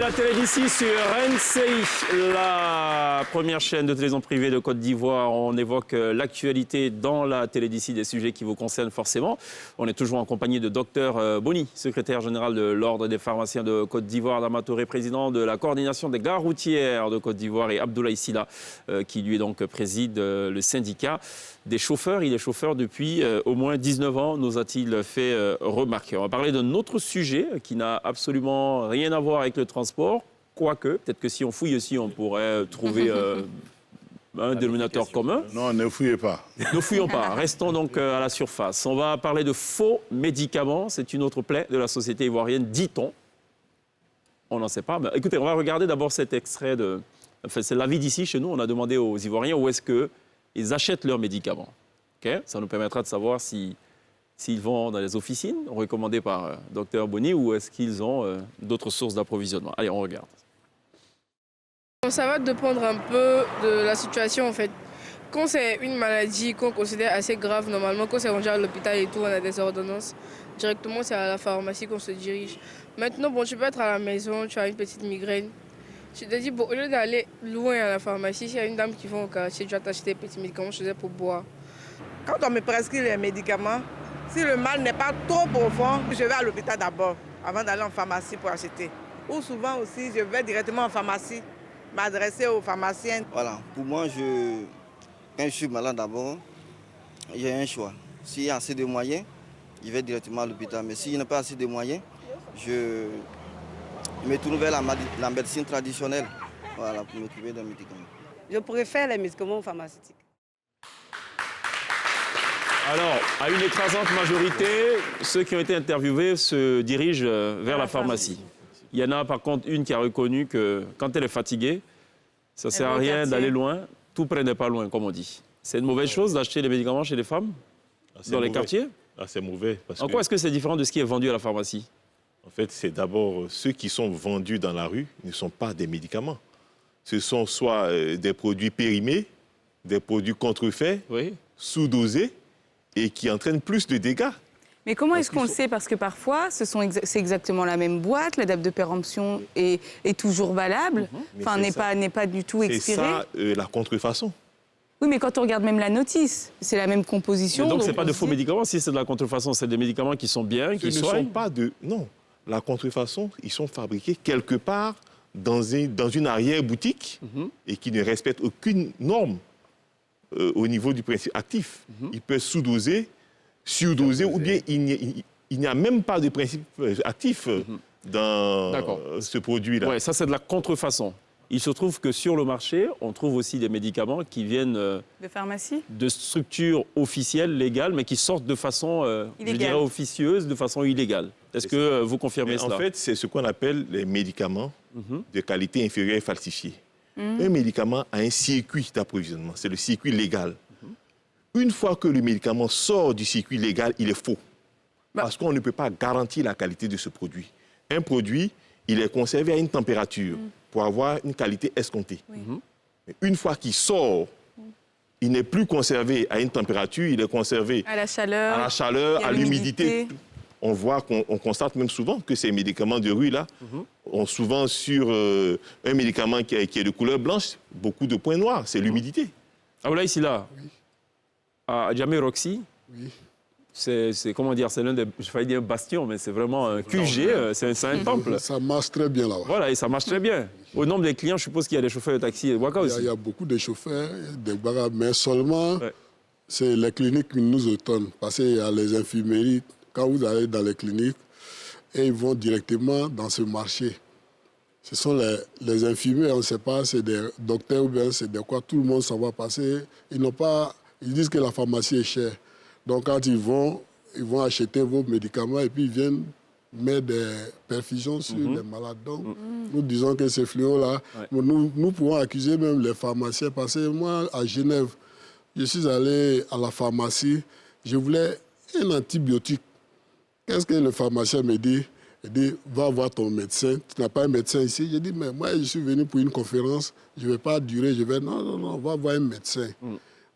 la télé d'ici sur RNCI, la première chaîne de télévision privée de Côte d'Ivoire. On évoque l'actualité dans la télé d'ici, des sujets qui vous concernent forcément. On est toujours en compagnie de Dr Boni, secrétaire général de l'Ordre des pharmaciens de Côte d'Ivoire, Adama Touré, président de la coordination des gares routières de Côte d'Ivoire, et Abdoulaye Sylla, qui lui donc préside le syndicat des chauffeurs. Il est chauffeur depuis au moins 19 ans, nous a-t-il fait remarquer. On va parler d'un autre sujet qui n'a absolument rien à voir avec le transport, quoique, peut-être que si on fouille aussi, on pourrait trouver un dénominateur commun. Non, ne fouillez pas. Ne fouillons pas, restons donc à la surface. On va parler de faux médicaments, c'est une autre plaie de la société ivoirienne, dit-on. On n'en sait pas. Mais, écoutez, on va regarder d'abord cet extrait de... Enfin, c'est la vie d'ici, chez nous, on a demandé aux Ivoiriens où est-ce qu'ils achètent leurs médicaments. Okay, ça nous permettra de savoir s'ils vont dans les officines recommandées par Dr Boni ou est-ce qu'ils ont d'autres sources d'approvisionnement. Allez, on regarde. Ça va dépendre un peu de la situation en fait. Quand c'est une maladie qu'on considère assez grave, normalement, quand c'est rendu à l'hôpital et tout, on a des ordonnances. Directement, c'est à la pharmacie qu'on se dirige. Maintenant, bon, tu peux être à la maison, tu as une petite migraine. Tu te dis, bon, au lieu d'aller loin à la pharmacie, s'il y a une dame qui va au quartier, tu vas t'acheter des petits médicaments chez elle pour boire. Quand on me prescrit les médicaments, si le mal n'est pas trop profond, je vais à l'hôpital d'abord, avant d'aller en pharmacie pour acheter. Ou souvent aussi, je vais directement en pharmacie, m'adresser aux pharmaciens. Voilà, pour moi, quand je suis malade d'abord, j'ai un choix. S'il y a assez de moyens, je vais directement à l'hôpital. Mais s'il n'y a pas assez de moyens, je me tourne vers la médecine traditionnelle, voilà, pour me trouver des médicaments. Je préfère les médicaments pharmaceutiques. Alors, à une écrasante majorité, ceux qui ont été interviewés se dirigent vers la pharmacie. Il y en a par contre une qui a reconnu que quand elle est fatiguée, ça ne sert à rien d'aller loin, tout près n'est pas loin, comme on dit. C'est une mauvaise chose d'acheter des médicaments chez les femmes dans les quartiers? C'est mauvais. En quoi est-ce que c'est différent de ce qui est vendu à la pharmacie? En fait, c'est d'abord ceux qui sont vendus dans la rue ne sont pas des médicaments. Ce sont soit des produits périmés, des produits contrefaits, sous-dosés, et qui entraînent plus de dégâts. Mais comment est-ce qu'on le sait? Parce que parfois, c'est exactement la même boîte, la date de péremption est toujours valable, enfin, n'est pas du tout expirée. C'est ça, la contrefaçon. Oui, mais quand on regarde même la notice, c'est la même composition. Mais donc, ce n'est pas de faux médicaments. Si c'est de la contrefaçon, c'est des médicaments qui sont bien, qui soignent. Non, la contrefaçon, ils sont fabriqués quelque part dans une arrière-boutique et qui ne respectent aucune norme au niveau du principe actif. Ils peuvent sous-doser, surdoser, ou bien il n'y a même pas de principe actif dans ce produit-là. Oui, ça c'est de la contrefaçon. Il se trouve que sur le marché, on trouve aussi des médicaments qui viennent de pharmacie, de structures officielles, légales, mais qui sortent de façon, je dirais, officieuse, de façon illégale. Est-ce que vous confirmez cela? En fait, c'est ce qu'on appelle les médicaments de qualité inférieure et falsifiés. Un médicament a un circuit d'approvisionnement, c'est le circuit légal. Une fois que le médicament sort du circuit légal, il est faux. Parce qu'on ne peut pas garantir la qualité de ce produit. Un produit, il est conservé à une température pour avoir une qualité escomptée. Mais une fois qu'il sort, il n'est plus conservé à une température, il est conservé à la chaleur, à l'humidité. On voit qu'on constate même souvent que ces médicaments de rue, là, ont souvent sur un médicament qui est de couleur blanche, beaucoup de points noirs. C'est l'humidité. Abdoulaye Sylla, à Djamé Roxy, c'est comment dire, c'est l'un des, je faillis dire bastion, mais c'est vraiment un QG, c'est un temple. Ça marche très bien là-bas. Voilà, et ça marche très bien. Au nombre des clients, je suppose qu'il y a des chauffeurs de taxi et de Waka aussi. Il y a beaucoup de chauffeurs, des Waka, mais seulement, c'est les cliniques qui nous étonnent. Parce qu'il y a les infirmeries. Quand vous allez dans les cliniques, et ils vont directement dans ce marché. Ce sont les infirmiers, on ne sait pas, c'est des docteurs ou bien c'est de quoi, tout le monde s'en va passer. Ils disent que la pharmacie est chère. Donc quand ils vont acheter vos médicaments et puis ils viennent mettre des perfusions sur les malades. Donc nous disons que ce fléau-là, nous pouvons accuser même les pharmaciens. Parce que moi, à Genève, je suis allé à la pharmacie, je voulais un antibiotique. Qu'est-ce que le pharmacien me dit? Il dit, va voir ton médecin. Tu n'as pas un médecin ici? Je dis, mais moi, je suis venu pour une conférence. Je ne vais pas durer. Non, va voir un médecin.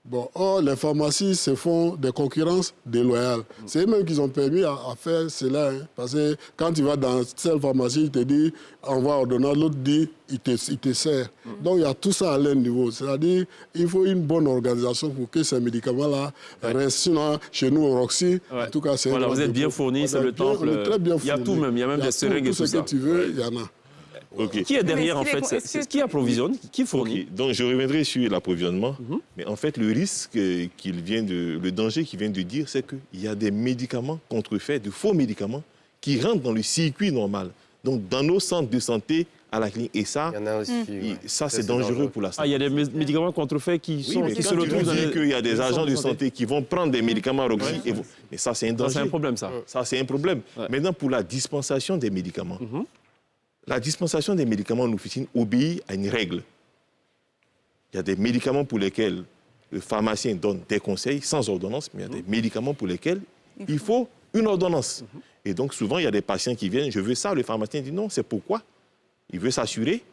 Bon, or, les pharmacies se font des concurrences déloyales. C'est eux-mêmes qui ont permis à faire cela. Hein, parce que quand tu vas dans cette pharmacie, il te dit envoie ordonnance, l'autre dit il te sert. Donc il y a tout ça à leur niveau. C'est-à-dire il faut une bonne organisation pour que ces médicaments-là restent. Sinon, chez nous au Roxy, en tout cas, c'est... Voilà, vous êtes bien fournis, c'est le temple. On est très bien fournis. Il y a tout même, il y a même des seringues et tout ça. Tout ce que tu veux, il y en a. Okay. Qui est derrière, en fait? Qui approvisionne? Qui fournit? Donc, je reviendrai sur l'approvisionnement. Mais en fait, le risque le danger qu'il vient de dire, c'est qu'il y a des médicaments contrefaits, de faux médicaments, qui rentrent dans le circuit normal. Donc, dans nos centres de santé, à la clinique. Et ça, il y en a aussi, ça c'est dangereux pour la santé. Ah, il y a des médicaments contrefaits qui se retrouvent dans les... qu'il y a des agents de santé qui vont prendre des médicaments Roxy. Mais ça, c'est un danger. Ça, c'est un problème, ça. Ça, c'est un problème. Maintenant, pour la dispensation des médicaments, la dispensation des médicaments en officine obéit à une règle. Il y a des médicaments pour lesquels le pharmacien donne des conseils sans ordonnance, mais il y a des médicaments pour lesquels il faut une ordonnance. Et donc, souvent, il y a des patients qui viennent, je veux ça, le pharmacien dit non, c'est pourquoi. Il veut s'assurer,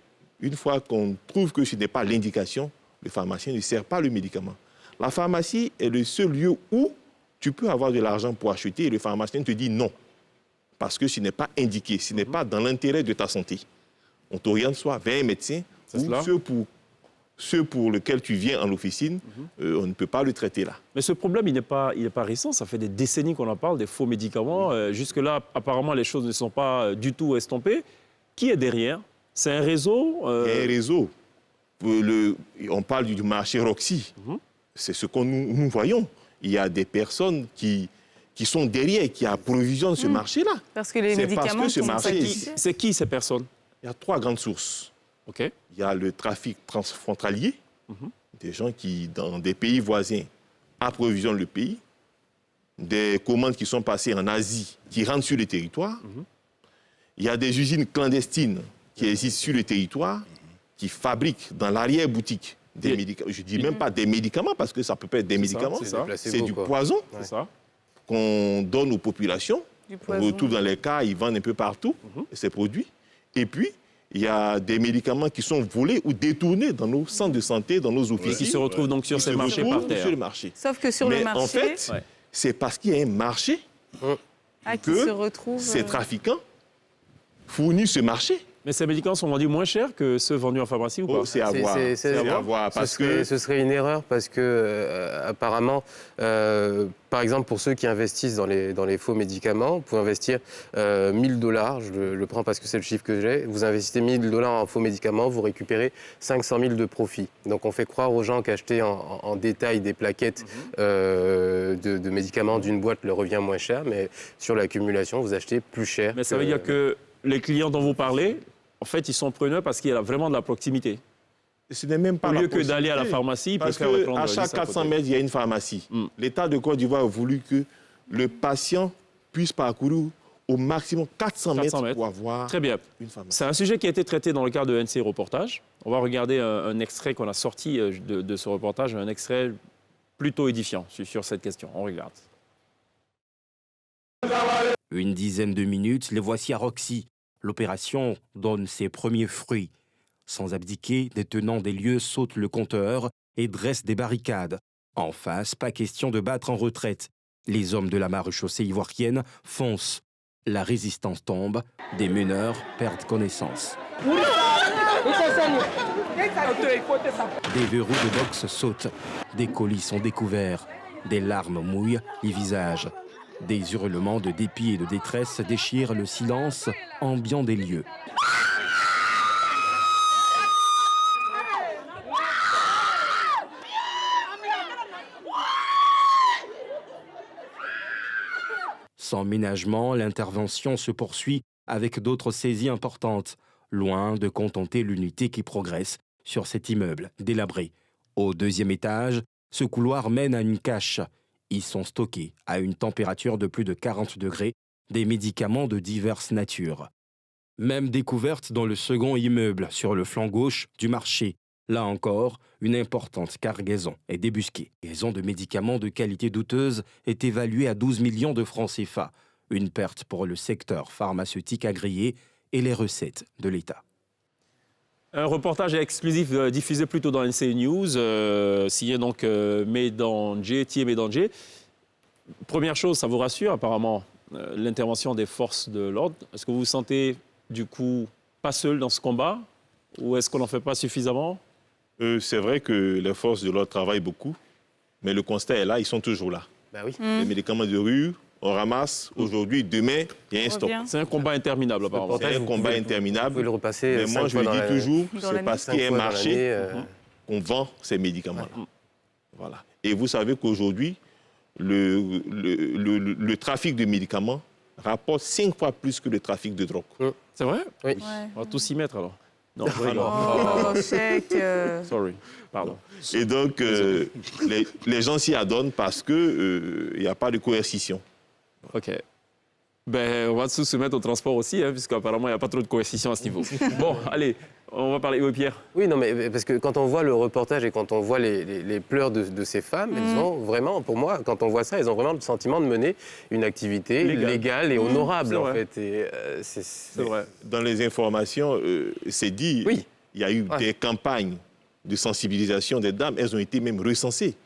une fois qu'on trouve que ce n'est pas l'indication, le pharmacien ne sert pas le médicament. La pharmacie est le seul lieu où tu peux avoir de l'argent pour acheter et le pharmacien te dit non. Parce que ce n'est pas indiqué, ce n'est pas dans l'intérêt de ta santé. On t'oriente soit vers un médecin ou ceux pour lesquels tu viens en officine, on ne peut pas le traiter là. Mais ce problème, il n'est pas récent. Ça fait des décennies qu'on en parle, des faux médicaments. Jusque-là, apparemment, les choses ne sont pas du tout estompées. Qui est derrière? C'est un réseau Il y a un réseau. On parle du marché Roxy. C'est ce que nous voyons. Il y a des personnes qui sont derrière, qui approvisionnent ce marché-là. Parce que les médicaments sont C'est qui ces personnes? Il y a 3 grandes sources. Okay. Il y a le trafic transfrontalier, des gens qui, dans des pays voisins, approvisionnent le pays, des commandes qui sont passées en Asie, qui rentrent sur le territoire. Il y a des usines clandestines qui existent sur le territoire, qui fabriquent dans l'arrière-boutique des médicaments. Je ne dis même pas des médicaments, parce que ça peut pas être des médicaments. C'est du poison qu'on donne aux populations. On retrouve dans les cas, ils vendent un peu partout ces produits. Et puis, il y a des médicaments qui sont volés ou détournés dans nos centres de santé, dans nos officines. Qui se retrouvent donc sur ces marchés par terre. Sur le marché. Sauf que sur le marché... en fait, c'est parce qu'il y a un marché que ces trafiquants fournissent ce marché. Mais ces médicaments sont vendus moins cher que ceux vendus en pharmacie ou pas? C'est à voir. Ce serait une erreur parce que, apparemment, par exemple, pour ceux qui investissent dans les faux médicaments, vous pouvez investir $1000, je le prends parce que c'est le chiffre que j'ai, vous investissez $1000 en faux médicaments, vous récupérez 500 000 de profit. Donc on fait croire aux gens qu'acheter en détail des plaquettes de médicaments d'une boîte leur revient moins cher, mais sur l'accumulation, vous achetez plus cher. Mais ça veut dire que les clients dont vous parlez, en fait, ils sont preneurs parce qu'il y a vraiment de la proximité. Ce n'est même pas au lieu que d'aller à la pharmacie, parce qu'à chaque 400 mètres, il y a une pharmacie. L'État de Côte d'Ivoire a voulu que le patient puisse parcourir au maximum 400 mètres pour avoir Très bien. Une pharmacie. C'est un sujet qui a été traité dans le cadre de NC Reportage. On va regarder un extrait qu'on a sorti de ce reportage, un extrait plutôt édifiant sur cette question. On regarde. Une dizaine de minutes, les voici à Roxy. L'opération donne ses premiers fruits. Sans abdiquer, des tenants des lieux sautent le compteur et dressent des barricades. En face, pas question de battre en retraite. Les hommes de la maréchaussée ivoirienne foncent. La résistance tombe, des meneurs perdent connaissance. Des verrous de boxe sautent, des colis sont découverts, des larmes mouillent les visages. Des hurlements de dépit et de détresse déchirent le silence ambiant des lieux. Sans ménagement, l'intervention se poursuit avec d'autres saisies importantes, loin de contenter l'unité qui progresse sur cet immeuble délabré. Au 2e étage, ce couloir mène à une cache. Y sont stockés, à une température de plus de 40 degrés, des médicaments de diverses natures. Même découverte dans le 2e immeuble, sur le flanc gauche du marché. Là encore, une importante cargaison est débusquée. La cargaison de médicaments de qualité douteuse est évaluée à 12 millions de francs CFA, une perte pour le secteur pharmaceutique agréé et les recettes de l'État. Un reportage exclusif diffusé plutôt dans NC News, signé donc Thiem Medandje. Première chose, ça vous rassure apparemment, l'intervention des forces de l'ordre. Est-ce que vous vous sentez du coup pas seul dans ce combat ou est-ce qu'on n'en fait pas suffisamment? C'est vrai que les forces de l'ordre travaillent beaucoup, mais le constat est là, ils sont toujours là. Bah oui. Les médicaments de rue, on ramasse aujourd'hui, demain, il y a un stock. C'est un combat interminable apparemment. C'est un combat interminable. Vous pouvez le repasser. Mais moi, je le dis toujours, c'est parce qu'il y a un marché qu'on vend ces médicaments-là. Ouais. Voilà. Et vous savez qu'aujourd'hui, le trafic de médicaments rapporte 5 fois plus que le trafic de drogue. C'est vrai? Oui. Ouais. On va tous s'y mettre alors. Non, Oh, chèque. Sorry, pardon. Et donc, les gens s'y adonnent parce qu'il n'y a pas de coercition. OK. Ben, on va tous se mettre au transport aussi, hein, puisqu'apparemment, il n'y a pas trop de coercition à ce niveau. Bon, allez, on va parler. Oui, Pierre. Oui, non, mais parce que quand on voit le reportage et quand on voit les pleurs de ces femmes, elles ont vraiment, pour moi, quand on voit ça, elles ont vraiment le sentiment de mener une activité légale et honorable, en fait. Et, c'est vrai. Dans les informations, c'est dit, il y a eu des campagnes de sensibilisation des dames, elles ont été même recensées.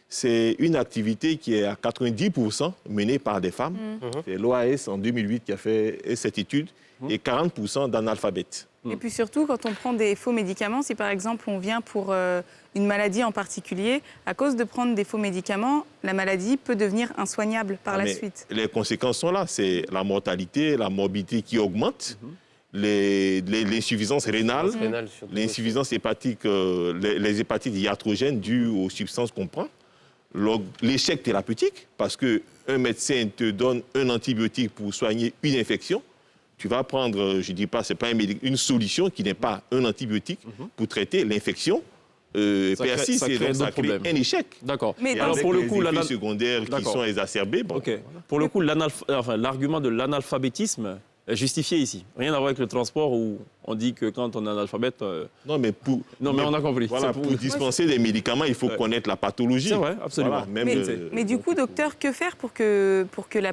C'est une activité qui est à 90% menée par des femmes. C'est l'OAS en 2008 qui a fait cette étude, et 40% d'analphabètes. Et puis surtout, quand on prend des faux médicaments, si par exemple on vient pour une maladie en particulier, à cause de prendre des faux médicaments, la maladie peut devenir insoignable par la suite. Les conséquences sont là, c'est la mortalité, la morbidité qui augmente, l'insuffisance rénale, l'insuffisance hépatique, les hépatites iatrogènes dues aux substances qu'on prend, l'échec thérapeutique, parce qu'un médecin te donne un antibiotique pour soigner une infection. Tu vas prendre, je ne dis pas, ce n'est pas une solution qui n'est pas un antibiotique pour traiter l'infection. Persiste et donc ça crée un échec. D'accord. Mais alors pour le coup, les effets secondaires qui sont exacerbés. Bon, voilà. Pour le coup, l'argument de l'analphabétisme est justifié ici. Rien à voir avec le transport où on dit que quand on est analphabète... Non, mais on a compris. Voilà, pour dispenser des médicaments, il faut connaître la pathologie. C'est vrai, absolument. Voilà, mais du coup, docteur, que faire pour que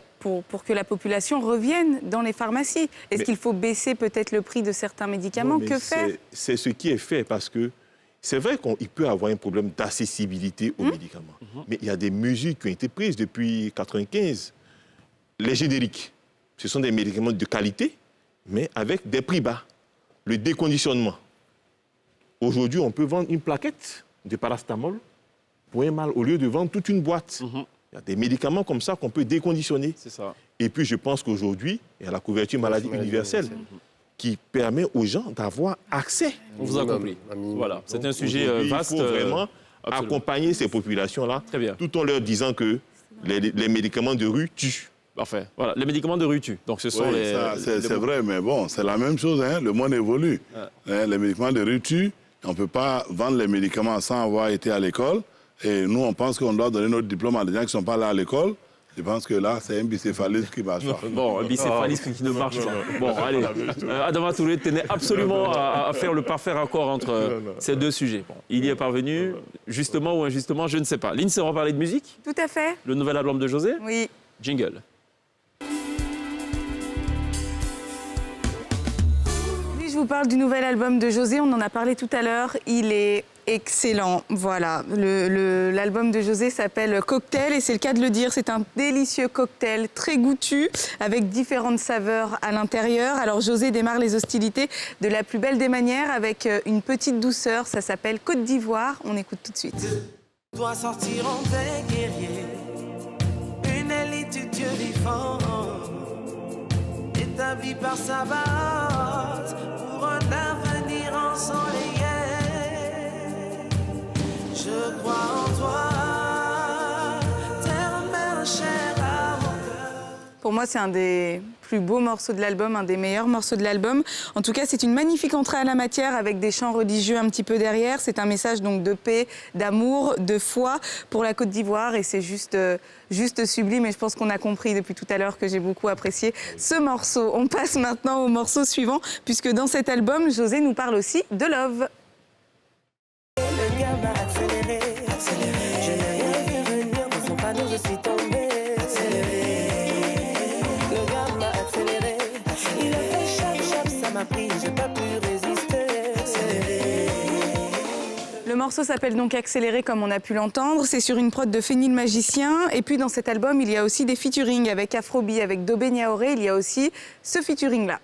la population revienne dans les pharmacies? Est-ce qu'il faut baisser peut-être le prix de certains médicaments? Que faire? C'est ce qui est fait parce que c'est vrai qu'il peut y avoir un problème d'accessibilité aux médicaments. Mais il y a des mesures qui ont été prises depuis 1995. Les génériques, ce sont des médicaments de qualité, mais avec des prix bas. Le déconditionnement. Aujourd'hui, on peut vendre une plaquette de paracétamol pour un mal au lieu de vendre toute une boîte. Il y a des médicaments comme ça qu'on peut déconditionner. C'est ça. Et puis, je pense qu'aujourd'hui, il y a la couverture maladie universelle qui permet aux gens d'avoir accès. On vous a compris. Voilà, c'est un sujet vaste. Il faut vraiment accompagner ces populations-là, tout en leur disant que les médicaments de rue tuent. Parfait. Voilà, les médicaments de rue tuent. Donc ce sont c'est vrai, mais bon, c'est la même chose, hein, le monde évolue. Les médicaments de rue tuent, on ne peut pas vendre les médicaments sans avoir été à l'école. Et nous, on pense qu'on doit donner notre diplôme à des gens qui ne sont pas là à l'école. Je pense que là, c'est un bicéphalisme qui marche pas. Bon, un bicéphalisme qui ne marche pas. Bon, allez. Adama Touré tenait absolument à faire le parfait raccord entre ces deux sujets. Bon, il y est parvenu, justement ou injustement, je ne sais pas. Lindsay, on va parler de musique? Tout à fait. Le nouvel album de José? Oui. Jingle. Je vous parle du nouvel album de José, on en a parlé tout à l'heure, il est excellent, voilà. L'album de José s'appelle Cocktail et c'est le cas de le dire, c'est un délicieux cocktail très goûtu avec différentes saveurs à l'intérieur. Alors José démarre les hostilités de la plus belle des manières avec une petite douceur, ça s'appelle Côte d'Ivoire, on écoute tout de suite. Dois sortir en des guerriers, une élite du Dieu vivant, et ta vie par sa base. Pour un avenir ensoleillé, je crois en toi, terre, mer, chair à mon cœur. Pour moi, c'est un des plus beaux morceaux de l'album, un des meilleurs morceaux de l'album. En tout cas, c'est une magnifique entrée à la matière avec des chants religieux un petit peu derrière. C'est un message donc de paix, d'amour, de foi pour la Côte d'Ivoire et c'est juste sublime et je pense qu'on a compris depuis tout à l'heure que j'ai beaucoup apprécié ce morceau. On passe maintenant au morceau suivant puisque dans cet album, José nous parle aussi de love. Le gars m'a accéléré. Je n'ai rien vu venir de son panneau, je suis tombé. Le gars m'a accéléré. Il a fait chap chap, ça m'a pris, j'ai pas pu résister. Le morceau s'appelle donc Accéléré, comme on a pu l'entendre. C'est sur une prod de Fenil Magicien. Et puis dans cet album, il y a aussi des featuring avec Afrobi, avec Dobé Niaoré. Il y a aussi ce featuring-là.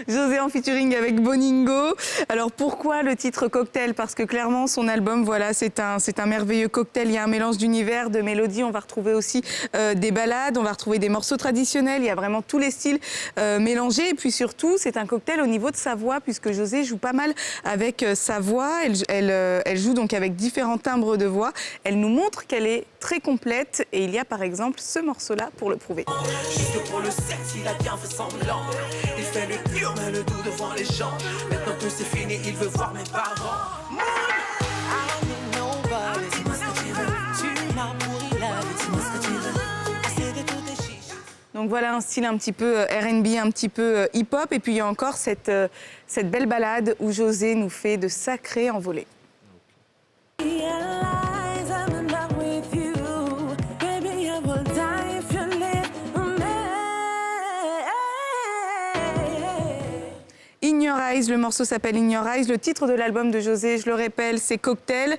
José en featuring avec Boningo. Alors pourquoi le titre Cocktail? Parce que clairement son album, voilà, c'est un merveilleux cocktail. Il y a un mélange d'univers, de mélodies. On va retrouver aussi des ballades, on va retrouver des morceaux traditionnels. Il y a vraiment tous les styles mélangés. Et puis surtout, c'est un cocktail au niveau de sa voix, puisque José joue pas mal avec sa voix. Elle joue donc avec différents timbres de voix. Elle nous montre qu'elle est très complète. Et il y a par exemple ce morceau-là pour le prouver. Juste pour le sexe, il a bien fait semblant. Il fait le dur, mais le doux devant les gens. Maintenant que c'est fini, il veut voir mes parents. Donc voilà un style un petit peu R&B, un petit peu hip-hop. Et puis il y a encore cette belle ballade où José nous fait de sacrés envolées. In Your Eyes, le morceau s'appelle In Your Eyes. Le titre de l'album de José, je le répète, c'est Cocktail.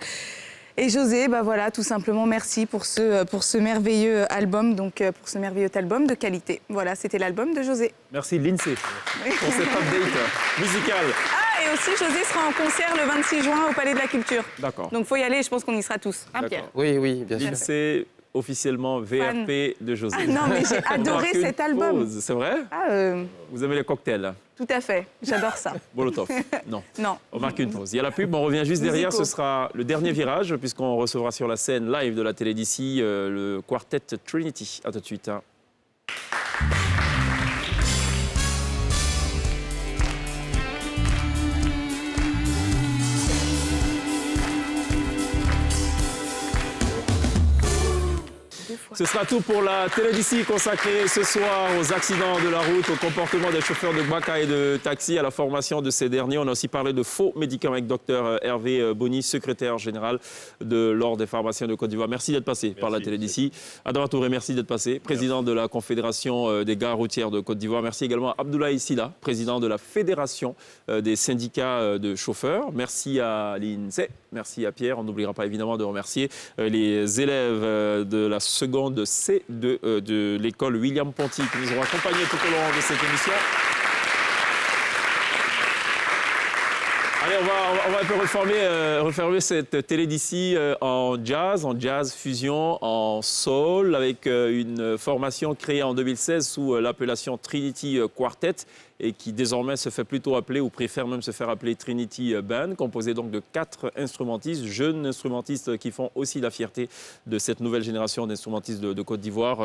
Et José, bah voilà, tout simplement, merci pour ce merveilleux album, donc pour ce merveilleux album de qualité. Voilà, c'était l'album de José. Merci Lindsay pour cette update musicale. Ah, et aussi José sera en concert le 26 juin au Palais de la Culture. D'accord. Donc faut y aller, je pense qu'on y sera tous. Hein, Pierre? Oui, oui, bien sûr. Lindsay, officiellement VRP de José. Ah, non, mais j'ai adoré cet album. C'est vrai? Vous aimez les cocktails? Tout à fait, j'adore ça. Molotov? Non. Non. On marque une pause. Il y a la pub, on revient juste derrière. Ce sera le dernier virage, puisqu'on recevra sur la scène live de la télé d'ici le quartet Trinity. À tout de suite. Ce sera tout pour la télé d'ici consacrée ce soir aux accidents de la route, au comportement des chauffeurs de Baka et de taxi, à la formation de ces derniers. On a aussi parlé de faux médicaments avec Dr Hervé Boni, secrétaire général de l'Ordre des pharmaciens de Côte d'Ivoire. Merci d'être passé par la télé d'ici. Adama Touré, merci d'être passé, président de la Confédération des gares routières de Côte d'Ivoire. Merci également à Abdoulaye Silla, président de la Fédération des syndicats de chauffeurs. Merci à l'INSEE, merci à Pierre. On n'oubliera pas évidemment de remercier les élèves de la seconde C de l'école William Ponty qui nous ont accompagnés tout au long de cette émission. Allez, on va un peu reformer cette télé d'ici en jazz fusion, en soul, avec une formation créée en 2016 sous l'appellation Trinity Quartet et qui désormais se fait plutôt appeler, ou préfère même se faire appeler Trinity Band, composé donc de 4 instrumentistes, jeunes instrumentistes qui font aussi la fierté de cette nouvelle génération d'instrumentistes de Côte d'Ivoire.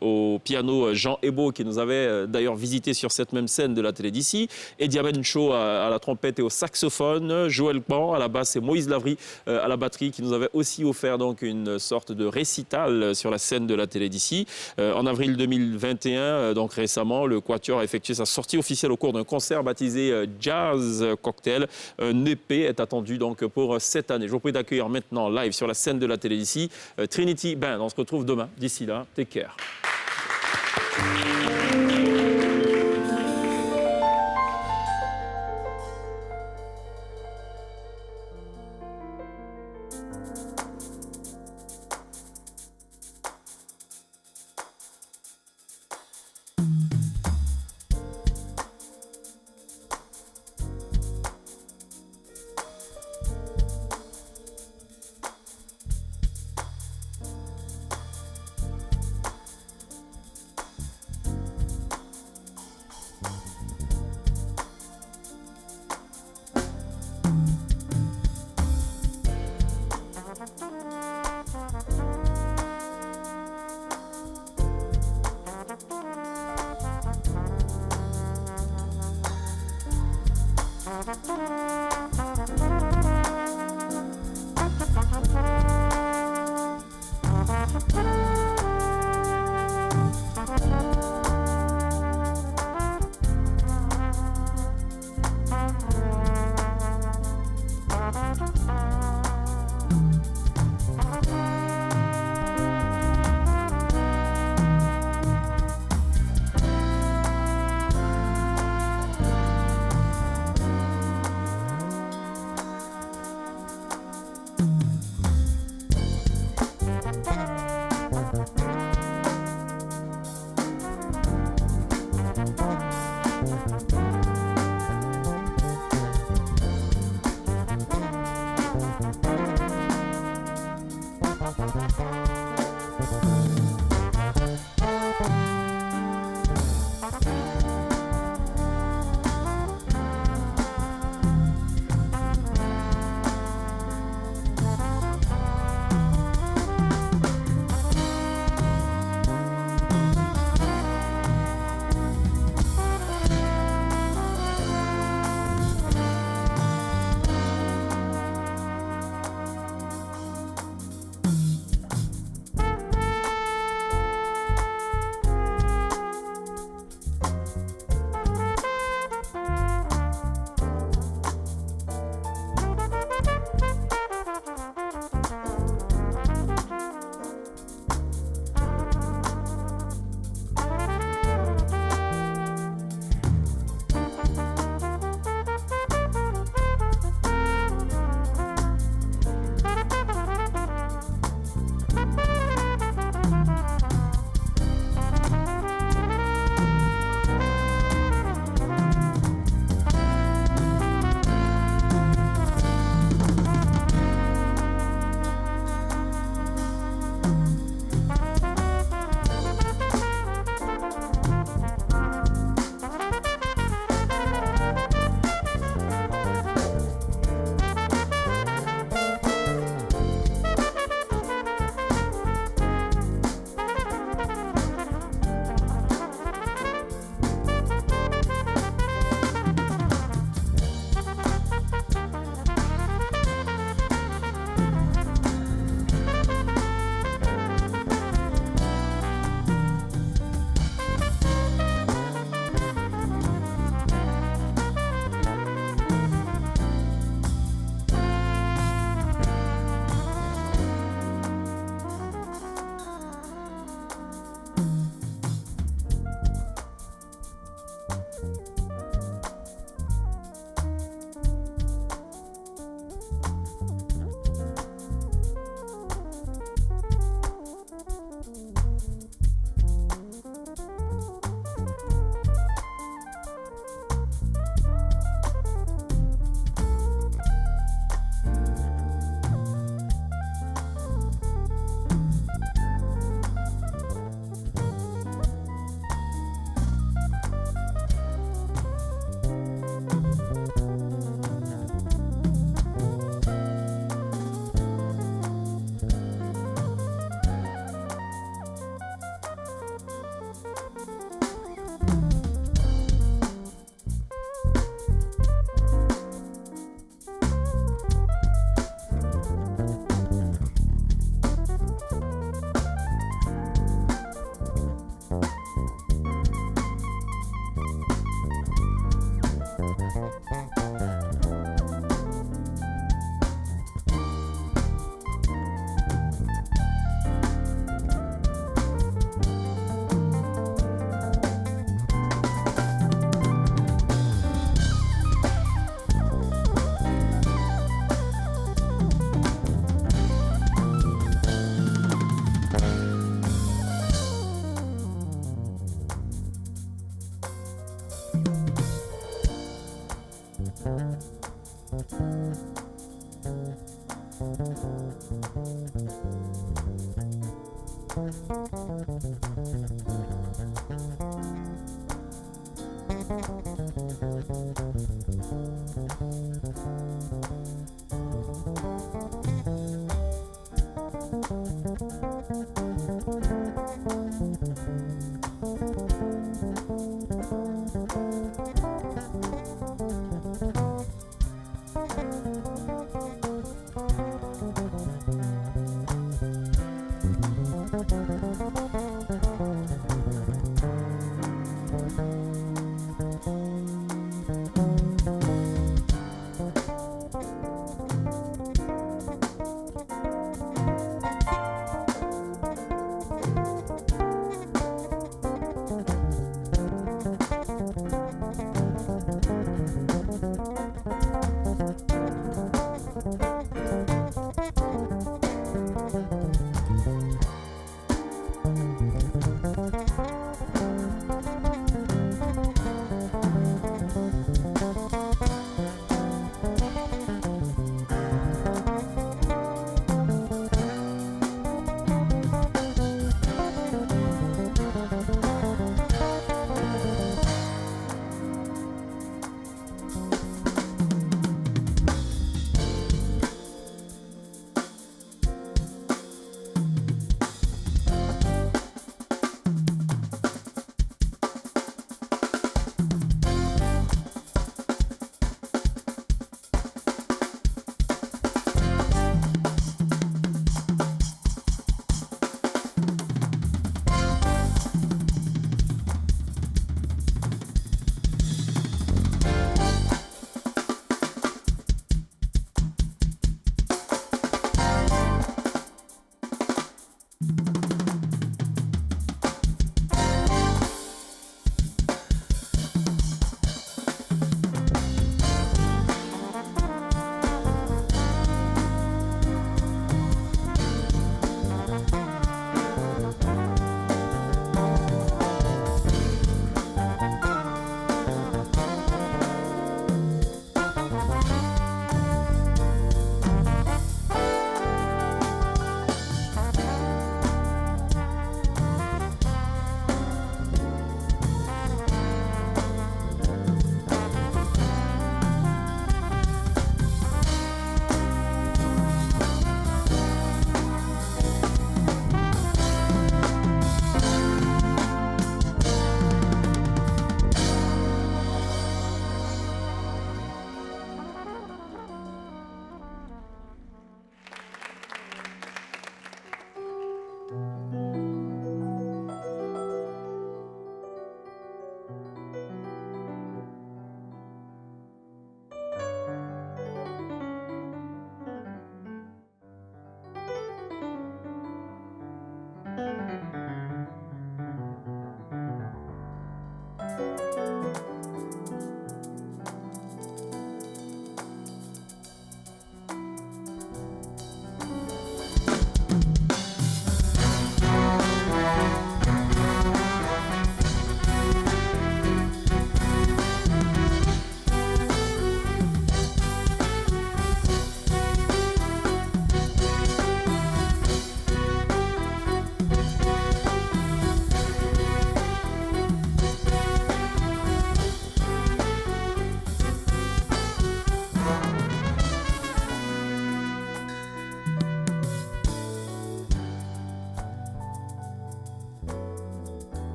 Au piano, Jean Ebo, qui nous avait d'ailleurs visité sur cette même scène de la télé d'ici, Eddie Amencho à la trompette et au saxophone, Joël Pan à la basse et Moïse Lavry à la batterie, qui nous avait aussi offert donc une sorte de récital sur la scène de la télé d'ici. En avril 2021, donc récemment, le Quatuor a effectué sa sortie officielle au cours d'un concert baptisé Jazz Cocktail. Un EP est attendu donc pour cette année. Je vous prie d'accueillir maintenant live sur la scène de la télé d'ici Trinity Band. On se retrouve demain. D'ici là, take care.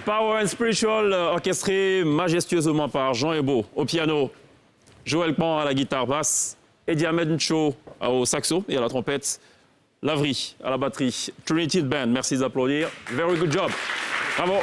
Power and Spiritual, orchestré majestueusement par Jean Ebo au piano, Joël Pan à la guitare basse, Eddie Ahmed Ncho au saxo et à la trompette, Lavry à la batterie. Trinity Band, merci d'applaudir. Very good job. Bravo.